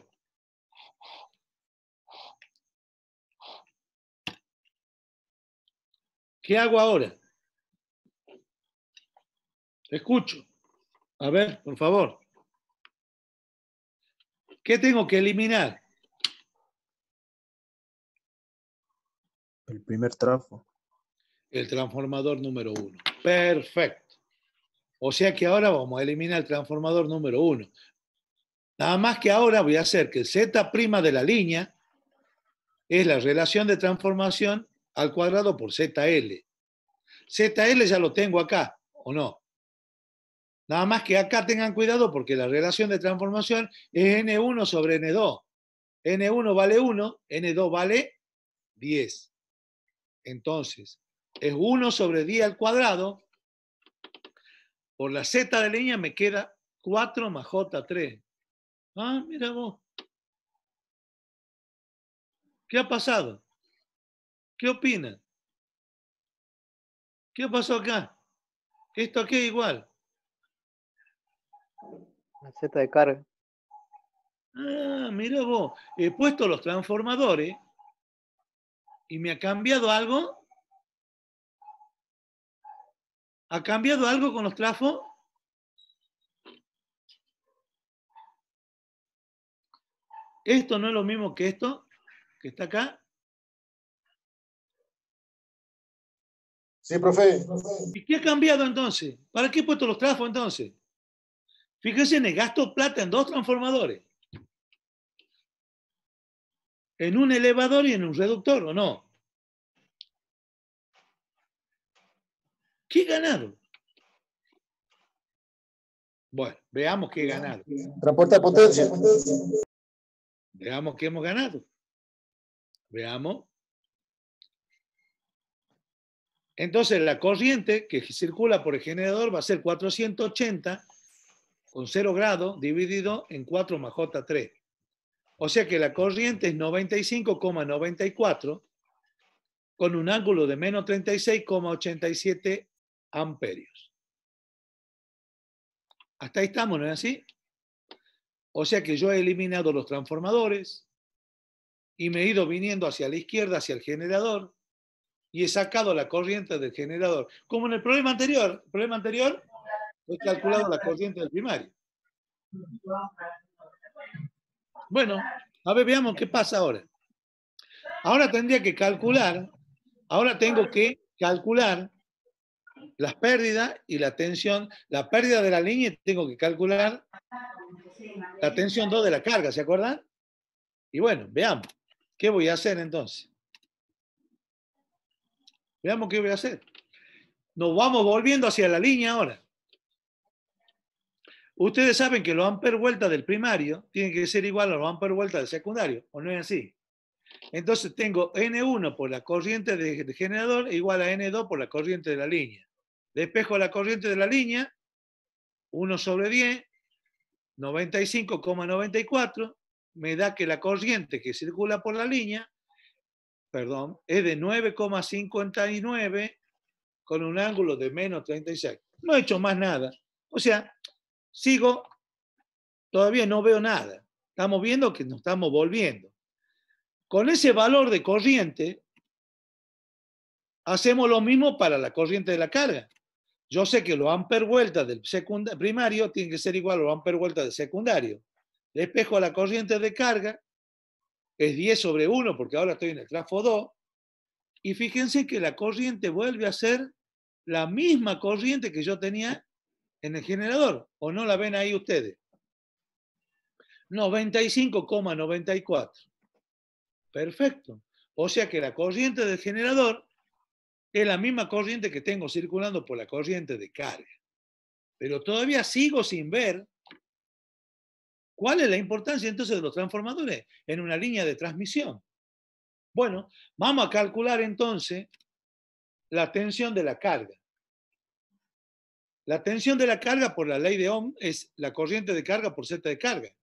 ¿Qué hago ahora? Escucho. A ver, por favor. ¿Qué tengo que eliminar? El primer trafo. El transformador número 1. Perfecto. O sea que ahora vamos a eliminar el transformador número 1. Nada más que ahora voy a hacer que el Z' de la línea es la relación de transformación al cuadrado por ZL. ZL ya lo tengo acá, ¿o no? Nada más que acá tengan cuidado porque la relación de transformación es N1 sobre N2. N1 vale 1, N2 vale 10. Entonces, es 1 sobre 10 al cuadrado. Por la Z de línea me queda 4 más J3. Ah, mira vos. ¿Qué ha pasado? ¿Qué opinan? ¿Qué pasó acá? Esto aquí es igual. La Z de carga. Ah, mira vos. He puesto los transformadores y me ha cambiado algo. ¿Ha cambiado algo con los trafos? ¿Esto no es lo mismo que esto? Que está acá. Sí, profe. ¿Y qué ha cambiado entonces? ¿Para qué he puesto los trafos entonces? Fíjense, me gasto plata en dos transformadores. En un elevador y en un reductor, ¿o no? ¿Qué he ganado? Bueno, veamos qué he ganado. Transporte de potencia. Veamos qué hemos ganado. Veamos. Entonces, la corriente que circula por el generador va a ser 480 con 0 grados dividido en 4 más J3. O sea que la corriente es 95,94 con un ángulo de menos 36,87 amperios. Hasta ahí estamos, ¿no es así? O sea que yo he eliminado los transformadores y me he ido viniendo hacia la izquierda, hacia el generador, y he sacado la corriente del generador. Como en el problema anterior. El problema anterior he calculado la corriente del primario. Bueno, a ver, veamos qué pasa ahora. Ahora tendría que calcular, ahora tengo que calcular las pérdidas y la tensión. La pérdida de la línea y tengo que calcular la tensión 2 de la carga, ¿se acuerdan? Y bueno, veamos. ¿Qué voy a hacer entonces? Veamos qué voy a hacer. Nos vamos volviendo hacia la línea ahora. Ustedes saben que los amperes vuelta del primario tienen que ser igual a los amperes vuelta del secundario, ¿o no es así? Entonces tengo N1 por la corriente de generador igual a N2 por la corriente de la línea. Despejo la corriente de la línea, 1 sobre 10, 95,94, me da que la corriente que circula por la línea, perdón, es de 9,59 con un ángulo de menos 36. No he hecho más nada. O sea, sigo, todavía no veo nada. Estamos viendo que nos estamos volviendo. Con ese valor de corriente, hacemos lo mismo para la corriente de la carga. Yo sé que los amperes vuelta del primario tienen que ser igual a los amperes vuelta del secundario. Despejo la corriente de carga, es 10 sobre 1 porque ahora estoy en el trafo 2. Y fíjense que la corriente vuelve a ser la misma corriente que yo tenía en el generador. ¿O no la ven ahí ustedes? 95,94. Perfecto. O sea que la corriente del generador Es la misma corriente que tengo circulando por la corriente de carga. Pero todavía sigo sin ver cuál es la importancia entonces de los transformadores en una línea de transmisión. Bueno, vamos a calcular entonces la tensión de la carga. La tensión de la carga por la ley de Ohm es la corriente de carga por Z de carga.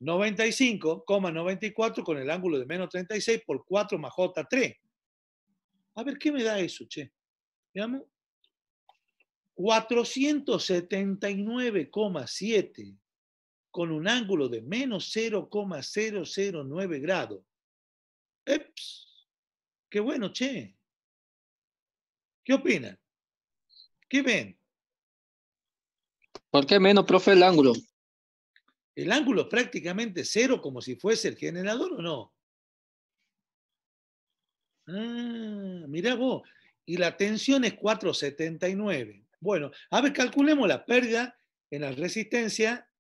95,94 con el ángulo de menos 36 por 4 más J3. A ver, ¿qué me da eso, che? Veamos. 479,7 con un ángulo de menos 0,009 grados. ¡Eps! ¡Qué bueno, che! ¿Qué opinan? ¿Qué ven? ¿Por qué menos, profe, el ángulo? ¿El ángulo es prácticamente cero como si fuese el generador o no? Ah, mirá vos. Y la tensión es 479. Bueno, a ver, calculemos la pérdida en la resistencia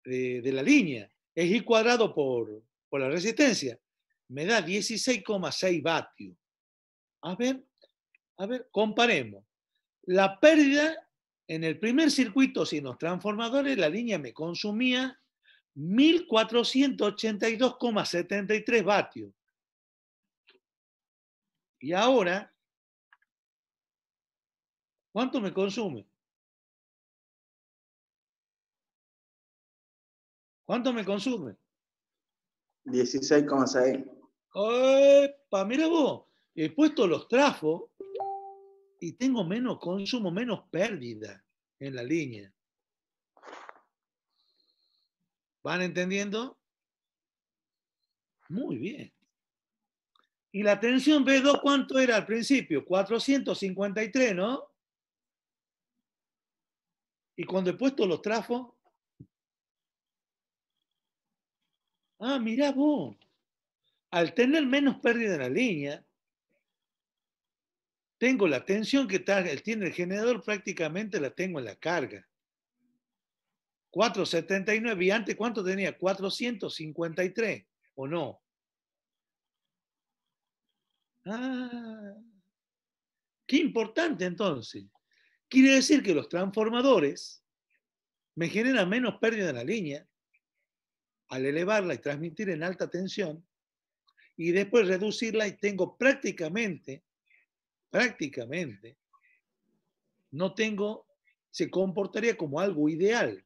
de la línea. Es I cuadrado por la resistencia. Me da 16,6 vatios. A ver, comparemos. La pérdida en el primer circuito sin los transformadores, la línea me consumía 1482,73 vatios. Y ahora, ¿cuánto me consume? ¿Cuánto me consume? 16,6. ¡Epa! Mira vos, he puesto los trafos y tengo menos consumo, menos pérdida en la línea. ¿Van entendiendo? Muy bien. ¿Y la tensión B2 cuánto era al principio? 453, ¿no? Y cuando he puesto los trafos... Ah, mirá vos. Al tener menos pérdida en la línea, tengo la tensión que tiene el generador, prácticamente la tengo en la carga. 479, y antes, ¿cuánto tenía? 453, ¿o no? Ah, qué importante entonces. Quiere decir que los transformadores me generan menos pérdida en la línea al elevarla y transmitir en alta tensión y después reducirla y tengo prácticamente, no tengo, se comportaría como algo ideal.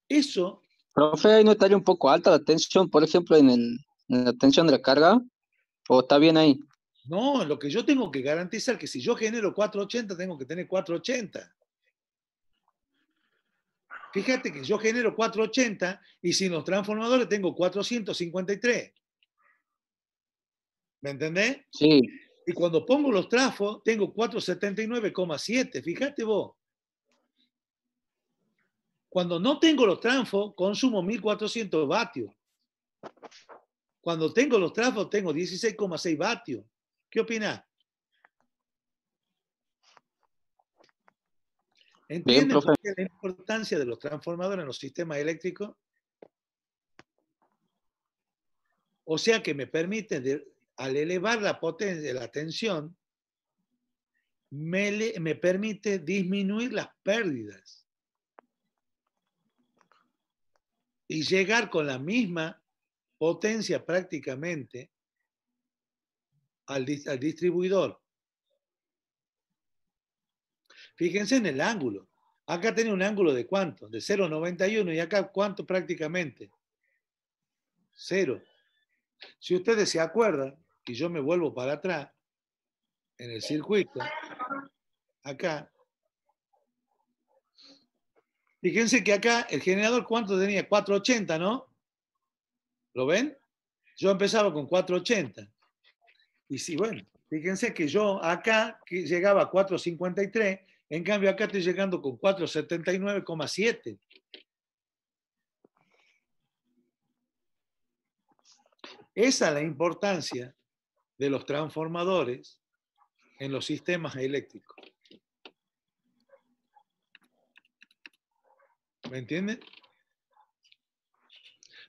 Eso... Profe, ¿ahí no estaría un poco alta la tensión, por ejemplo, en la tensión de la carga? ¿O está bien ahí? No, lo que yo tengo que garantizar que si yo genero 480, tengo que tener 480. Fíjate que yo genero 480 y sin los transformadores tengo 453. ¿Me entendés? Sí. Y cuando pongo los trafos, tengo 479,7. Fíjate vos. Cuando no tengo los trafos, consumo 1400 vatios. Cuando tengo los trafos, tengo 16,6 vatios. ¿Qué opinás? ¿Entienden por qué la importancia de los transformadores en los sistemas eléctricos? O sea que me permite, al elevar la potencia, la tensión, me permite disminuir las pérdidas y llegar con la misma potencia prácticamente al distribuidor. Fíjense en el ángulo. Acá tiene un ángulo de ¿cuánto? De 0,91 y acá ¿cuánto prácticamente? 0. Si ustedes se acuerdan, y yo me vuelvo para atrás, en el circuito, acá, fíjense que acá el generador ¿cuánto tenía? 480, ¿no? ¿Lo ven? Yo empezaba con 480. Y sí, bueno, fíjense que yo acá que llegaba a 453, en cambio acá estoy llegando con 479,7. Esa es la importancia de los transformadores en los sistemas eléctricos. ¿Me entienden?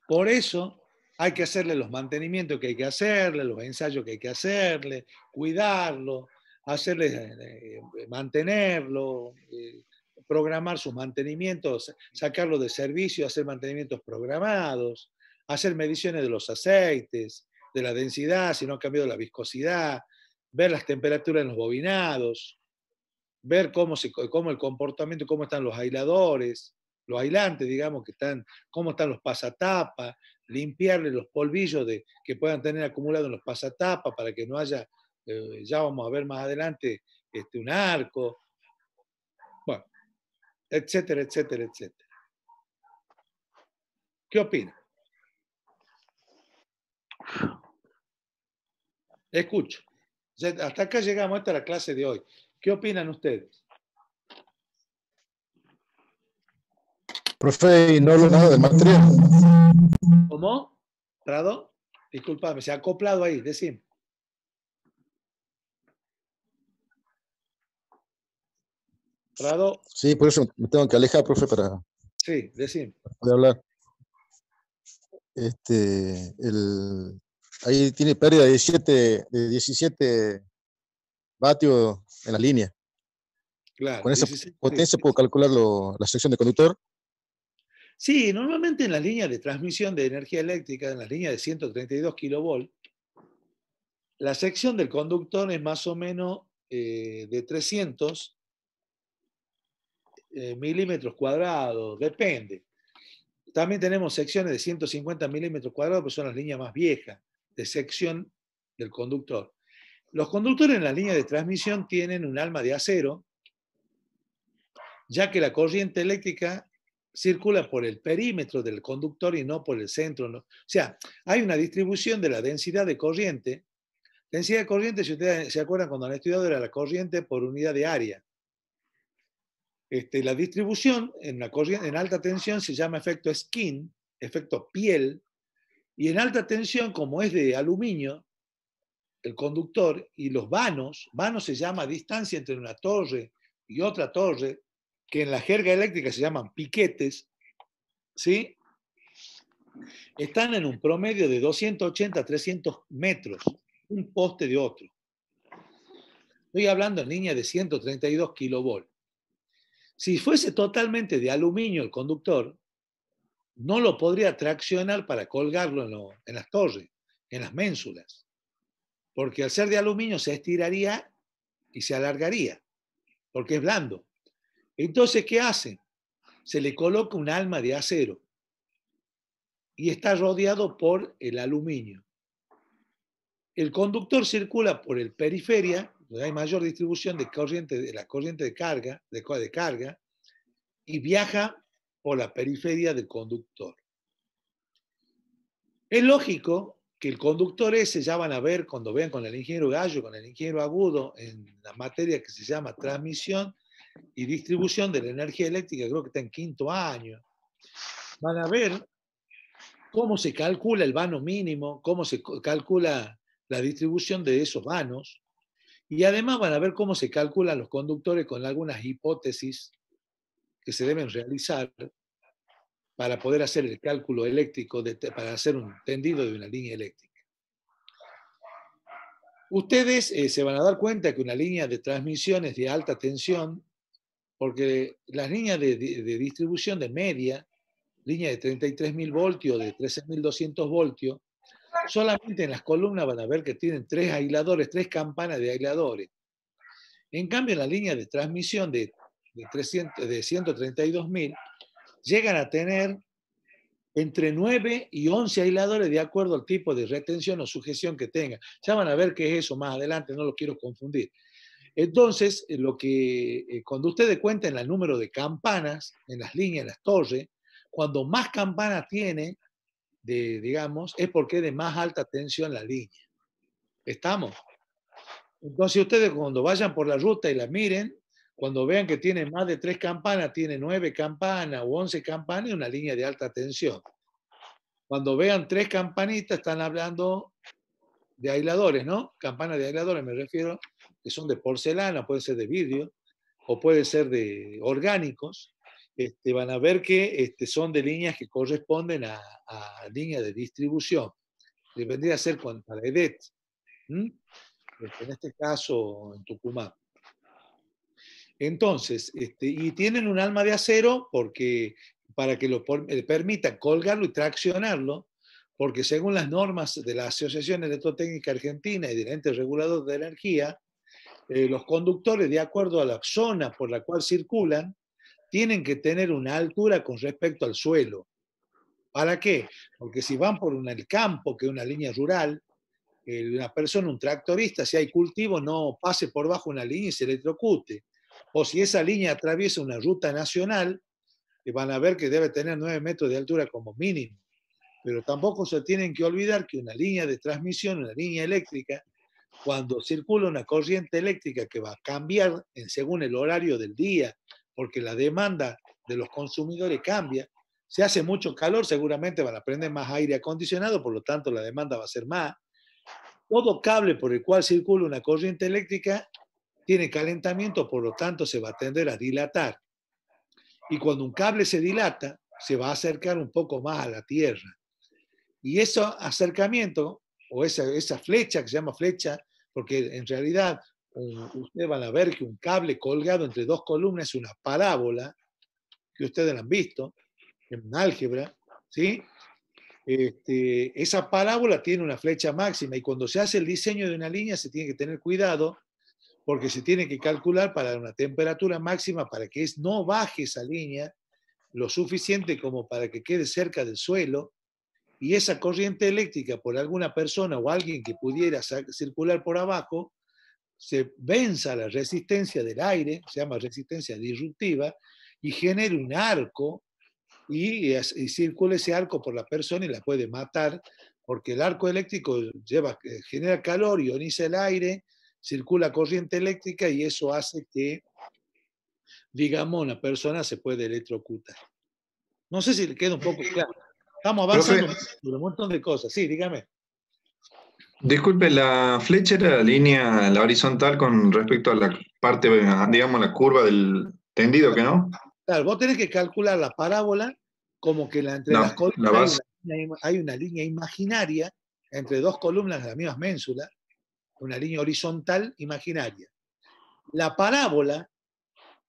Por eso Hay que hacerle los mantenimientos que hay que hacerle, los ensayos que hay que hacerle, cuidarlo, hacerle, mantenerlo, programar sus mantenimientos, sacarlo de servicio, hacer mantenimientos programados, hacer mediciones de los aceites, de la densidad, si no ha cambiado la viscosidad, ver las temperaturas en los bobinados, ver cómo el comportamiento, cómo están los aisladores, los aislantes, digamos, cómo están los pasatapas, limpiarle los polvillos que puedan tener acumulados en los pasatapas para que no haya, ya vamos a ver más adelante, un arco, bueno, etcétera, etcétera, etcétera. ¿Qué opina? Escucho. Hasta acá llegamos, esta es la clase de hoy. ¿Qué opinan ustedes? Profe, no hablo nada del material. ¿Cómo? ¿Prado? Disculpame, se ha acoplado ahí, decime. Prado. Sí, por eso me tengo que alejar, profe, para Sí, decime. poder hablar. Ahí tiene pérdida de 17 vatios en la línea. Claro. Con esa potencia puedo calcular la sección de conductor. Sí, normalmente en las líneas de transmisión de energía eléctrica, en las líneas de 132 kilovolts, la sección del conductor es más o menos de 300 milímetros cuadrados, depende. También tenemos secciones de 150 milímetros cuadrados, pero son las líneas más viejas de sección del conductor. Los conductores en la línea de transmisión tienen un alma de acero, ya que la corriente eléctrica circula por el perímetro del conductor y no por el centro. ¿No? O sea, hay una distribución de la densidad de corriente. Densidad de corriente, si ustedes se acuerdan cuando han estudiado, era la corriente por unidad de área. La distribución en alta tensión se llama efecto skin, efecto piel, y en alta tensión, como es de aluminio, el conductor y los vanos se llama distancia entre una torre y otra torre, que en la jerga eléctrica se llaman piquetes, ¿sí? Están en un promedio de 280 a 300 metros, un poste de otro. Estoy hablando en línea de 132 kilovolts. Si fuese totalmente de aluminio el conductor, no lo podría traccionar para colgarlo en las torres, en las ménsulas, porque al ser de aluminio se estiraría y se alargaría, porque es blando. Entonces, ¿qué hace? Se le coloca un alma de acero y está rodeado por el aluminio. El conductor circula por el periferia, donde hay mayor distribución de la corriente de carga, y viaja por la periferia del conductor. Es lógico que el conductor ese, ya van a ver cuando vean con el ingeniero Gallo, con el ingeniero Agudo, en la materia que se llama transmisión y distribución de la energía eléctrica, creo que está en 5º año, van a ver cómo se calcula el vano mínimo, cómo se calcula la distribución de esos vanos, y además van a ver cómo se calculan los conductores con algunas hipótesis que se deben realizar para poder hacer el cálculo eléctrico, para hacer un tendido de una línea eléctrica. Ustedes se van a dar cuenta que una línea de transmisión es de alta tensión, porque las líneas de distribución de media, línea de 33.000 voltios, de 13.200 voltios, solamente en las columnas van a ver que tienen 3 aisladores, 3 campanas de aisladores. En cambio, en la línea de transmisión de 132.000, llegan a tener entre 9 y 11 aisladores de acuerdo al tipo de retención o sujeción que tenga. Ya van a ver qué es eso más adelante, no lo quiero confundir. Entonces, cuando ustedes cuenten el número de campanas en las líneas, en las torres, cuando más campanas tiene, digamos, es porque es de más alta tensión la línea. ¿Estamos? Entonces ustedes cuando vayan por la ruta y la miren, cuando vean que tiene más de 3 campanas, tiene 9 campanas o 11 campanas, es una línea de alta tensión. Cuando vean 3 campanitas, están hablando de aisladores, ¿no? Campanas de aisladores, me refiero, que son de porcelana, puede ser de vidrio, o puede ser de orgánicos, van a ver que son de líneas que corresponden a líneas de distribución. Vendría a ser para EDET. En este caso, en Tucumán. Entonces, y tienen un alma de acero para que lo permita colgarlo y traccionarlo, porque según las normas de la Asociación Electrotécnica Argentina y del Ente Regulador de Energía, los conductores, de acuerdo a la zona por la cual circulan, tienen que tener una altura con respecto al suelo. ¿Para qué? Porque si van por el campo, que es una línea rural, una persona, un tractorista, si hay cultivo, no pase por bajo una línea y se electrocute. O si esa línea atraviesa una ruta nacional, van a ver que debe tener 9 metros de altura como mínimo. Pero tampoco se tienen que olvidar que una línea de transmisión, una línea eléctrica, cuando circula una corriente eléctrica que va a cambiar según el horario del día, porque la demanda de los consumidores cambia, si hace mucho calor seguramente van a prender más aire acondicionado, por lo tanto la demanda va a ser más. Todo cable por el cual circula una corriente eléctrica tiene calentamiento, por lo tanto se va a tender a dilatar. Y cuando un cable se dilata, se va a acercar un poco más a la Tierra. Y ese acercamiento, o esa flecha, que se llama flecha, porque en realidad ustedes van a ver que un cable colgado entre dos columnas es una parábola, que ustedes la han visto, en álgebra, ¿sí? Esa parábola tiene una flecha máxima y cuando se hace el diseño de una línea se tiene que tener cuidado porque se tiene que calcular para una temperatura máxima para que no baje esa línea lo suficiente como para que quede cerca del suelo y esa corriente eléctrica por alguna persona o alguien que pudiera circular por abajo se venza la resistencia del aire, se llama resistencia disruptiva, y genera un arco y circula ese arco por la persona y la puede matar, porque el arco eléctrico genera calor, ioniza el aire, circula corriente eléctrica y eso hace que, digamos, una persona se puede electrocutar. No sé si le queda un poco claro. Estamos avanzando sobre un montón de cosas. Sí, dígame. Disculpe, la flecha era la línea, la horizontal con respecto a la parte, digamos, la curva del tendido, ¿que no? Claro, vos tenés que calcular la parábola como que entre las columnas hay una línea imaginaria entre dos columnas de las mismas ménsulas, una línea horizontal imaginaria. La parábola,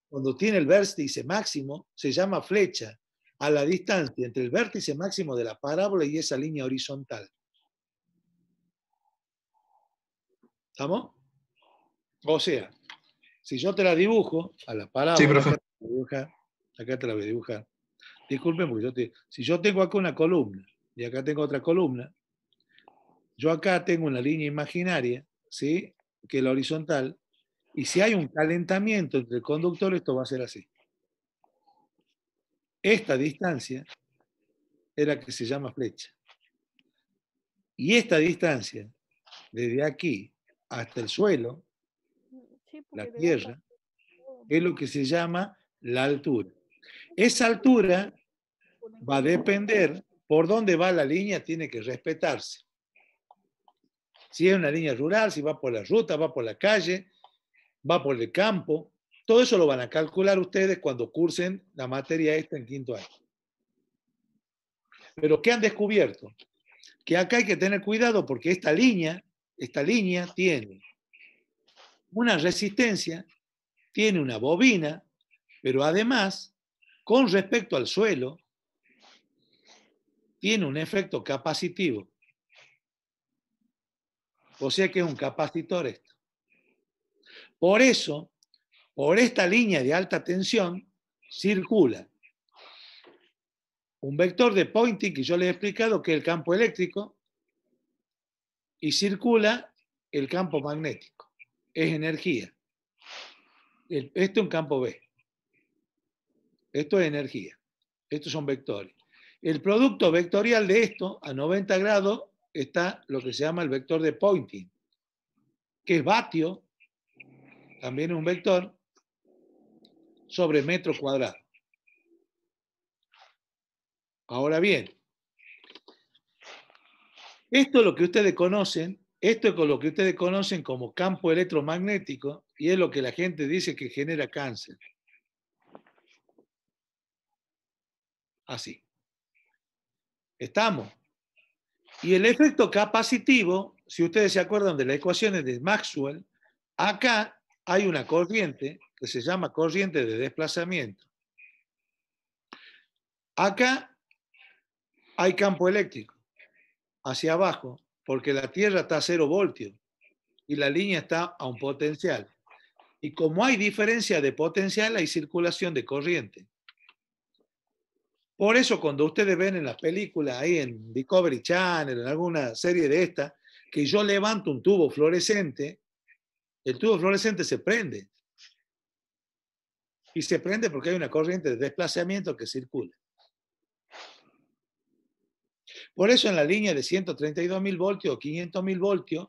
cuando tiene el vértice máximo, se llama flecha a la distancia entre el vértice máximo de la parábola y esa línea horizontal. ¿Estamos? O sea, si yo te la dibujo a la parábola, sí, acá te la voy a dibujar. Disculpen, porque si yo tengo acá una columna y acá tengo otra columna, yo acá tengo una línea imaginaria, ¿sí? Que es la horizontal, y si hay un calentamiento entre el conductor, esto va a ser así. Esta distancia es la que se llama flecha. Y esta distancia, desde aquí hasta el suelo, la tierra, es lo que se llama la altura. Esa altura va a depender por dónde va la línea, tiene que respetarse. Si es una línea rural, si va por la ruta, va por la calle, va por el campo, todo eso lo van a calcular ustedes cuando cursen la materia esta en quinto año. Pero ¿qué han descubierto? Que acá hay que tener cuidado porque esta línea tiene una resistencia, tiene una bobina, pero además, con respecto al suelo, tiene un efecto capacitivo. O sea que es un capacitor esto. Por eso, por esta línea de alta tensión, circula un vector de Poynting que yo les he explicado que es el campo eléctrico y circula el campo magnético. Es energía. Esto es un campo B. Esto es energía. Estos son vectores. El producto vectorial de esto, a 90 grados, está lo que se llama el vector de Poynting, que es vatio, también es un vector, sobre metro cuadrado. Ahora bien, esto es lo que ustedes conocen, esto es lo que ustedes conocen como campo electromagnético y es lo que la gente dice que genera cáncer. Así. ¿Estamos? Y el efecto capacitivo, si ustedes se acuerdan de las ecuaciones de Maxwell, acá hay una corriente que se llama corriente de desplazamiento. Acá hay campo eléctrico hacia abajo, porque la Tierra está a 0 voltios y la línea está a un potencial. Y como hay diferencia de potencial, hay circulación de corriente. Por eso cuando ustedes ven en las películas, ahí en Discovery Channel, en alguna serie de esta, que yo levanto un tubo fluorescente, el tubo fluorescente se prende. Y se prende porque hay una corriente de desplazamiento que circula. Por eso en la línea de 132.000 voltios o 500.000 voltios,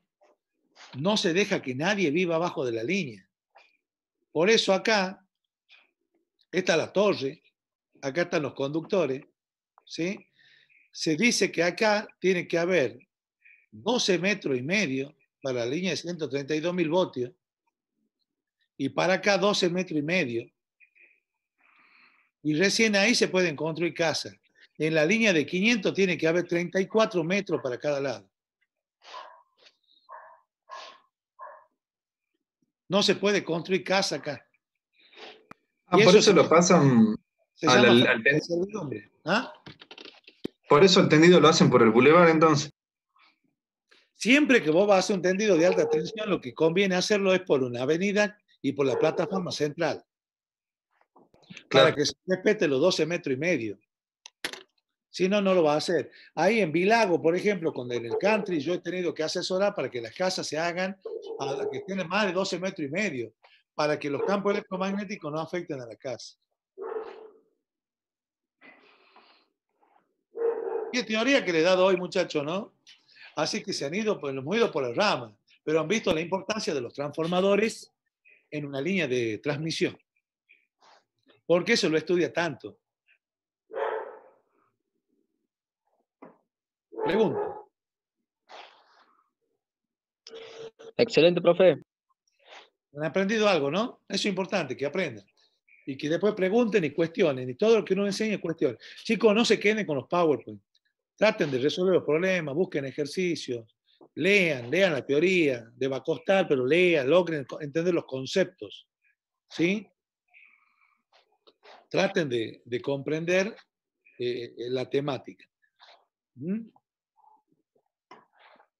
no se deja que nadie viva abajo de la línea. Por eso acá está la torre, acá están los conductores, ¿sí? Se dice que acá tiene que haber 12 metros y medio para la línea de 132.000 voltios y para acá 12 metros y medio. Y recién ahí se pueden construir casas. En la línea de 500 tiene que haber 34 metros para cada lado. No se puede construir casa acá. Ah, por eso lo pasan se llama servidumbre. ¿Ah? Por eso el tendido lo hacen por el bulevar, entonces. Siempre que vos vas a hacer un tendido de alta tensión, lo que conviene hacerlo es por una avenida y por la plataforma central. Claro. Para que se respete los 12 metros y medio. Si no, no lo va a hacer. Ahí en Vilago, por ejemplo, con el country, yo he tenido que asesorar para que las casas se hagan a las que tienen más de 12 metros y medio, para que los campos electromagnéticos no afecten a la casa. Qué teoría que le he dado hoy, muchachos, ¿no? Así que se han ido, pues, hemos ido por la rama, pero han visto la importancia de los transformadores en una línea de transmisión. ¿Por qué se lo estudia tanto? Pregunta. Excelente, profe. Han aprendido algo, ¿no? Eso es importante, que aprendan. Y que después pregunten y cuestionen. Y todo lo que uno enseña, cuestionen. Chicos, no se queden con los PowerPoint. Traten de resolver los problemas, busquen ejercicios, lean la teoría. Le va a costar, pero lean, logren entender los conceptos. ¿Sí? Traten de comprender la temática. ¿Mm?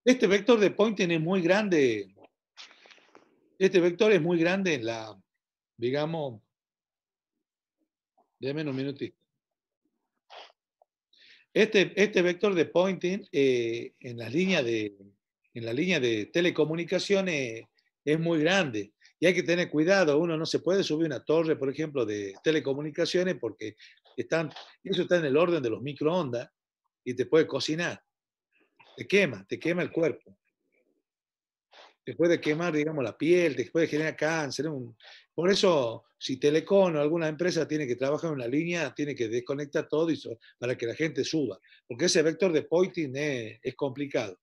Este vector de Poynting es muy grande. Este vector es muy grande en la, digamos, déjame un minutito. Este vector de Poynting en la línea de telecomunicaciones es muy grande. Y hay que tener cuidado, uno no se puede subir una torre, por ejemplo, de telecomunicaciones porque eso está en el orden de los microondas y te puede cocinar. Te quema el cuerpo. Te puede quemar, digamos, la piel, te puede generar cáncer. Por eso, si Telecom o alguna empresa tiene que trabajar en una línea, tiene que desconectar todo para que la gente suba. Porque ese vector de Poynting es complicado.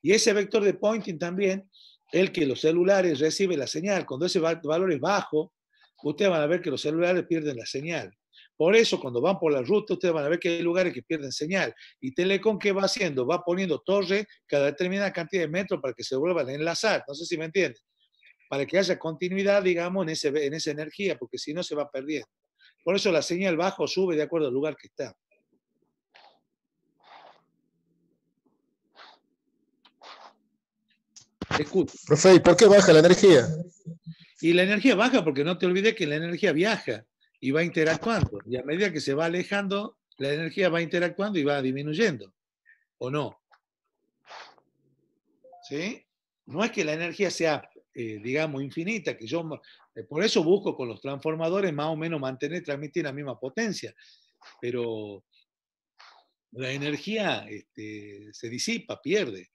Y ese vector de Poynting también, el que los celulares reciben la señal. Cuando ese valor es bajo, ustedes van a ver que los celulares pierden la señal. Por eso, cuando van por la ruta, ustedes van a ver que hay lugares que pierden señal. Y Telecom, ¿qué va haciendo? Va poniendo torres cada determinada cantidad de metros para que se vuelvan a enlazar. No sé si me entienden. Para que haya continuidad, digamos, en esa energía, porque si no se va perdiendo. Por eso la señal baja o sube de acuerdo al lugar que está. Escucha. Profe, ¿y por qué baja la energía? Y la energía baja porque no te olvides que la energía viaja y va interactuando. Y a medida que se va alejando, la energía va interactuando y va disminuyendo. ¿O no? ¿Sí? No es que la energía sea, digamos, infinita, que yo por eso busco con los transformadores más o menos transmitir la misma potencia. Pero la energía se disipa, pierde.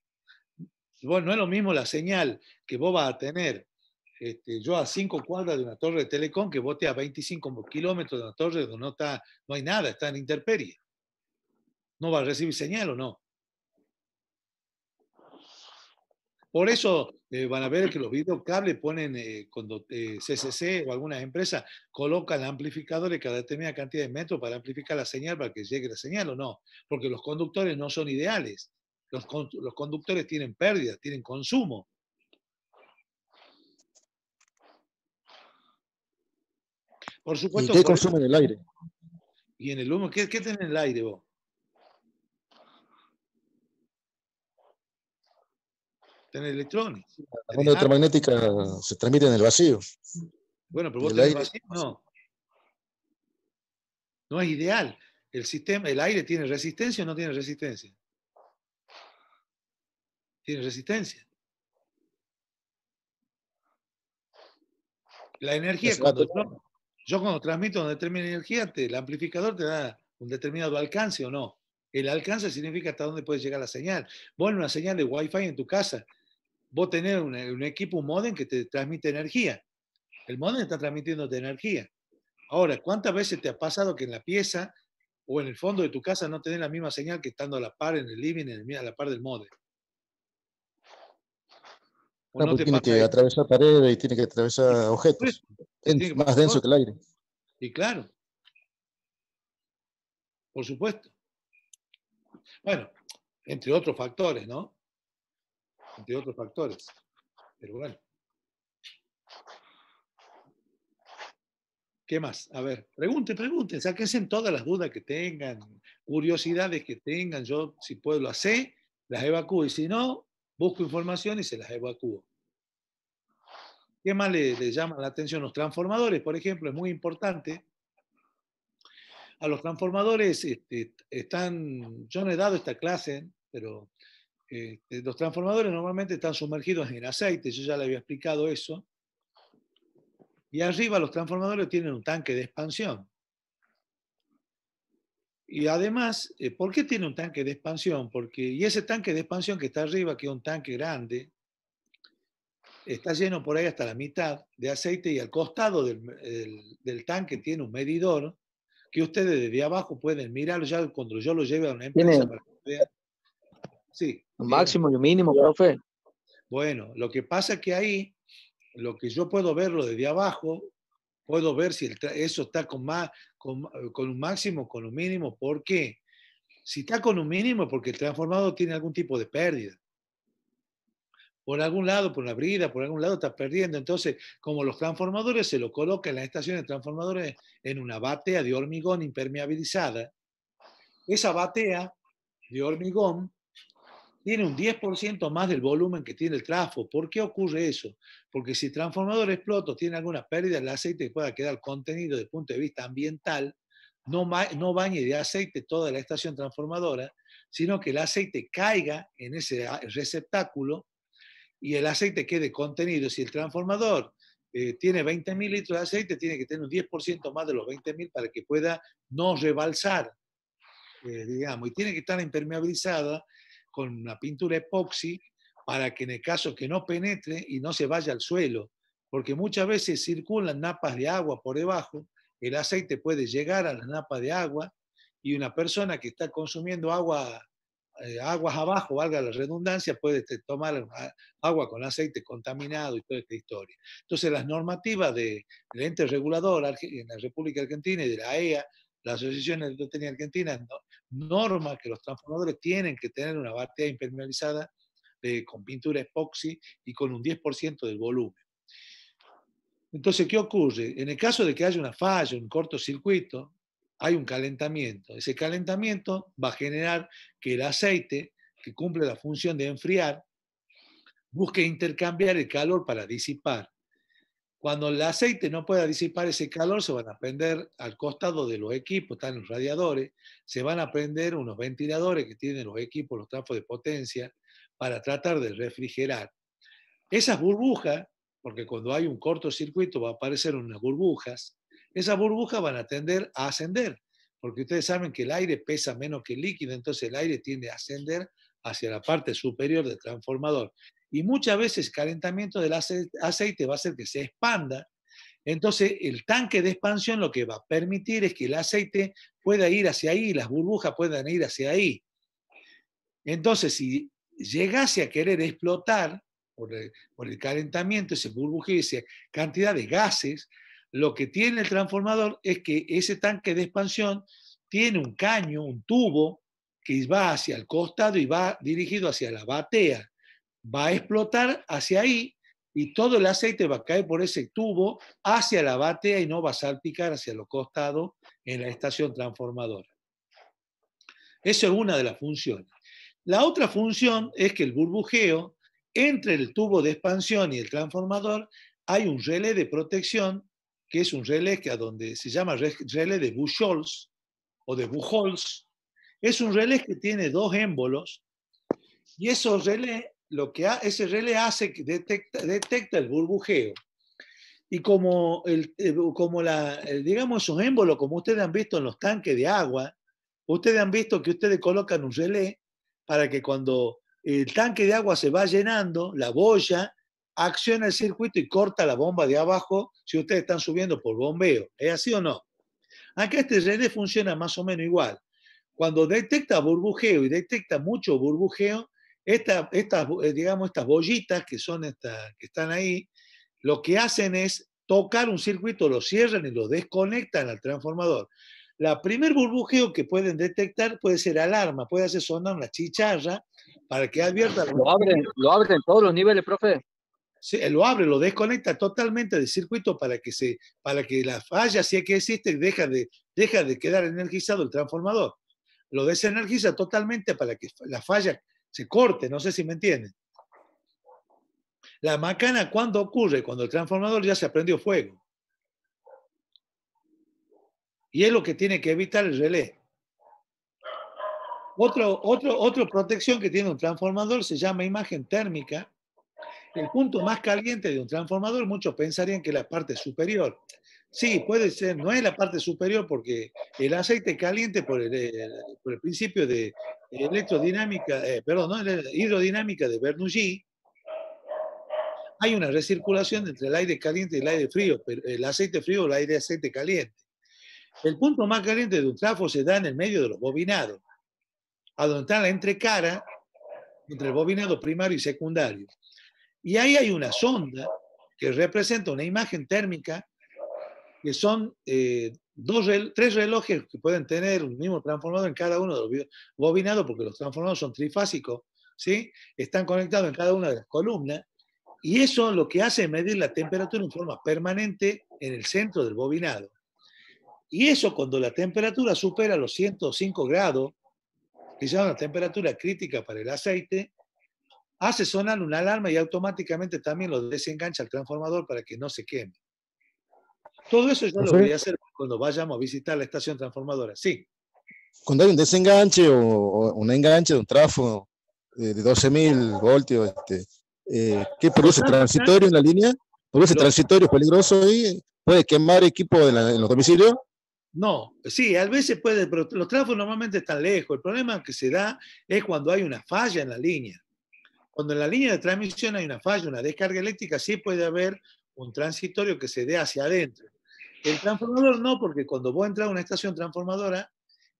Bueno, no es lo mismo la señal que vos vas a tener yo a 5 cuadras de una torre de Telecom que bote a 25 kilómetros de una torre donde no hay nada, está en intemperie. ¿No va a recibir señal o no? Por eso van a ver que los videocables ponen, cuando CCC o algunas empresas colocan amplificadores cada determinada cantidad de metros para amplificar la señal, para que llegue la señal o no, porque los conductores no son ideales. Los conductores tienen pérdidas, tienen consumo. Por supuesto. ¿Y qué consume en el aire? Y en el humo, ¿qué tenés en el aire vos? Tenés electrones. La onda electromagnética se transmite en el vacío. Bueno, pero vos tenés vacío, no. No es ideal. El sistema, el aire tiene resistencia o no tiene resistencia. Tiene resistencia. La energía, yo cuando transmito una determinada energía, el amplificador te da un determinado alcance o no. El alcance significa hasta dónde puede llegar la señal. Vos en una señal de Wi-Fi en tu casa, vos tenés un equipo, un módem que te transmite energía. El módem está transmitiéndote energía. Ahora, ¿cuántas veces te ha pasado que en la pieza o en el fondo de tu casa no tenés la misma señal que estando a la par en el living, a la par del módem? No, porque tiene que atravesar paredes y tiene que atravesar objetos. Es más denso que el aire. Y claro. Por supuesto. Bueno, entre otros factores, ¿no? Entre otros factores. Pero bueno. ¿Qué más? A ver, pregunten, sáquense todas las dudas que tengan, curiosidades que tengan. Yo, si puedo, lo sé, las evacúo. Y si no, busco información y se las evacúo. ¿Qué más le llama la atención? Los transformadores, por ejemplo, es muy importante. A los transformadores yo no he dado esta clase, pero los transformadores normalmente están sumergidos en aceite, yo ya le había explicado eso. Y arriba los transformadores tienen un tanque de expansión. Y además, ¿por qué tiene un tanque de expansión? Y ese tanque de expansión que está arriba, que es un tanque grande, está lleno por ahí hasta la mitad de aceite y al costado del tanque tiene un medidor que ustedes desde abajo pueden mirarlo ya cuando yo lo lleve a una empresa para que vean. Sí. Un máximo y un mínimo, profe. Bueno, lo que pasa es que ahí, lo que yo puedo verlo desde abajo, puedo ver si eso está con un máximo, con un mínimo. ¿Por qué? Si está con un mínimo es porque el transformador tiene algún tipo de pérdida. Por algún lado, por una brida, por algún lado está perdiendo. Entonces, como los transformadores se lo colocan en las estaciones de transformadores en una batea de hormigón impermeabilizada, esa batea de hormigón tiene un 10% más del volumen que tiene el trafo. ¿Por qué ocurre eso? Porque si el transformador explota o tiene alguna pérdida, el aceite pueda quedar contenido desde el punto de vista ambiental, no bañe de aceite toda la estación transformadora, sino que el aceite caiga en ese receptáculo y el aceite quede contenido. Si el transformador tiene 20.000 litros de aceite, tiene que tener un 10% más de los 20.000 para que pueda no rebalsar, digamos, y tiene que estar impermeabilizada con una pintura epoxi para que en el caso que no penetre y no se vaya al suelo, porque muchas veces circulan napas de agua por debajo, el aceite puede llegar a las napas de agua y una persona que está consumiendo aguas abajo, valga la redundancia, puede tomar agua con aceite contaminado y toda esta historia. Entonces las normativas del ente regulador en la República Argentina y de la AEA, la Asociación de Electrotécnica Argentina, norma que los transformadores tienen que tener una batea impermeabilizada con pintura epoxi y con un 10% del volumen. Entonces, ¿qué ocurre? En el caso de que haya una falla, un cortocircuito, hay un calentamiento. Ese calentamiento va a generar que el aceite, que cumple la función de enfriar, busque intercambiar el calor para disipar. Cuando el aceite no pueda disipar ese calor, se van a prender al costado de los equipos, están los radiadores, se van a prender unos ventiladores que tienen los equipos, los trapos de potencia, para tratar de refrigerar. Esas burbujas, porque cuando hay un cortocircuito va a aparecer unas burbujas, esas burbujas van a tender a ascender, porque ustedes saben que el aire pesa menos que el líquido, entonces el aire tiende a ascender hacia la parte superior del transformador. Y muchas veces el calentamiento del aceite va a hacer que se expanda. Entonces el tanque de expansión lo que va a permitir es que el aceite pueda ir hacia ahí, las burbujas puedan ir hacia ahí. Entonces si llegase a querer explotar, por el calentamiento, ese burbujeo, esa cantidad de gases, lo que tiene el transformador es que ese tanque de expansión tiene un caño, un tubo, que va hacia el costado y va dirigido hacia la batea. Va a explotar hacia ahí y todo el aceite va a caer por ese tubo hacia la batea y no va a salpicar hacia los costados en la estación transformadora. Eso es una de las funciones. La otra función es que el burbujeo, entre el tubo de expansión y el transformador, hay un relé de protección, que es un relé que a donde se llama relé de Buchholz o de Buchholz. Es un relé que tiene dos émbolos y esos relés, ese relé hace que detecta el burbujeo. Y como, digamos, esos émbolos, como ustedes han visto en los tanques de agua, ustedes han visto que ustedes colocan un relé para que cuando el tanque de agua se va llenando, la boya acciona el circuito y corta la bomba de abajo si ustedes están subiendo por bombeo. ¿Es así o no? Acá este relé funciona más o menos igual. Cuando detecta burbujeo y detecta mucho burbujeo, digamos, estas bollitas que están ahí, lo que hacen es tocar un circuito, lo cierran y lo desconectan al transformador. La primer burbujeo que pueden detectar puede ser alarma, puede hacer sonar una chicharra para que advierta. ¿Lo abren todos los niveles, profe? Lo abre, lo desconecta totalmente del circuito para que la falla, si es que existe, deja de quedar energizado el transformador. Lo desenergiza totalmente para que la falla se corte, no sé si me entienden. La macana, ¿cuándo ocurre? Cuando el transformador ya se prendió fuego. Y es lo que tiene que evitar el relé. Otra protección que tiene un transformador se llama imagen térmica. El punto más caliente de un transformador, muchos pensarían que es la parte superior. Sí, puede ser, no es la parte superior porque el aceite caliente por el principio de electrodinámica, hidrodinámica de Bernoulli, hay una recirculación entre el aire caliente y el aire frío, pero el aceite frío o el aceite caliente. El punto más caliente de un trafo se da en el medio de los bobinados, a donde está la entrecara entre el bobinado primario y secundario. Y ahí hay una sonda que representa una imagen térmica que son tres relojes que pueden tener un mismo transformador en cada uno de los bobinados, porque los transformadores son trifásicos, ¿sí? Están conectados en cada una de las columnas, y eso lo que hace es medir la temperatura en forma permanente en el centro del bobinado. Y eso cuando la temperatura supera los 105 grados, que se llama la temperatura crítica para el aceite, hace sonar una alarma y automáticamente también lo desengancha el transformador para que no se queme. Todo eso yo lo voy a hacer cuando vayamos a visitar la estación transformadora. Sí. Cuando hay un desenganche o un enganche de un trafo de 12.000 voltios, ¿qué produce? ¿Transitorio en la línea? ¿Produce transitorio peligroso ahí? ¿Puede quemar equipo en los domicilios? No, sí, a veces puede, pero los trafos normalmente están lejos. El problema que se da es cuando hay una falla en la línea. Cuando en la línea de transmisión hay una falla, una descarga eléctrica, sí puede haber un transitorio que se dé hacia adentro. El transformador no, porque cuando vos entras a una estación transformadora,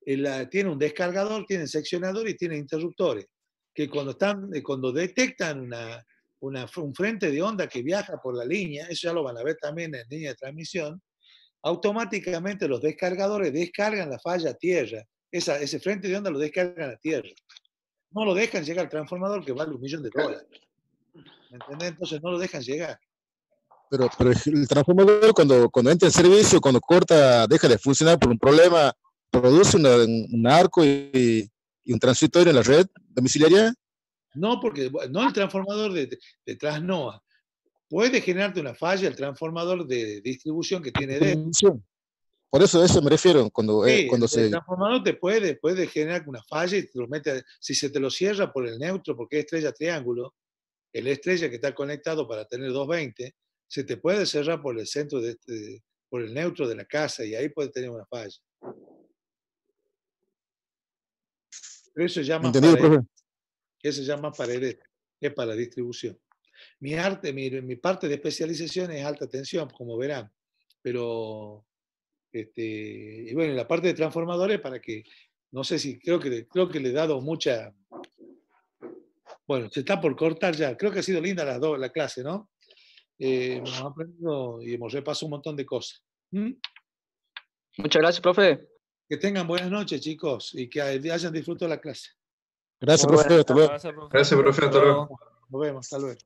tiene un descargador, tiene seccionador y tiene interruptores, que cuando detectan un frente de onda que viaja por la línea, eso ya lo van a ver también en línea de transmisión, automáticamente los descargadores descargan la falla a tierra. Ese frente de onda lo descargan a tierra. No lo dejan llegar al transformador que vale $1 millón. ¿Me entendés? Entonces no lo dejan llegar. Pero el transformador cuando entra en servicio, cuando corta, deja de funcionar por un problema, produce un arco y un transitorio en la red domiciliaria. No, porque no el transformador de Trasnoa. Puede generarte una falla el transformador de distribución que tiene dentro. Por eso me refiero. Cuando el transformador te puede generar una falla y te lo mete, si se te lo cierra por el neutro, porque es estrella triángulo, el estrella que está conectado para tener 220, se te puede cerrar por el centro por el neutro de la casa y ahí puede tener una falla. Pero eso ya más para heredar, es para distribución. Mi parte de especialización es alta tensión, como verán, pero y bueno, la parte de transformadores para que, no sé si, creo que le he dado mucha, Bueno, se está por cortar ya. Creo que ha sido linda la clase, ¿no? Hemos aprendido y hemos repasado un montón de cosas. ¿Mm? Muchas gracias, profe. Que tengan buenas noches, chicos, y que hayan disfrutado la clase. Gracias, Muy profe. buenas Hasta luego. gracias, profe. Gracias, profe. Hasta luego. Nos vemos, hasta luego.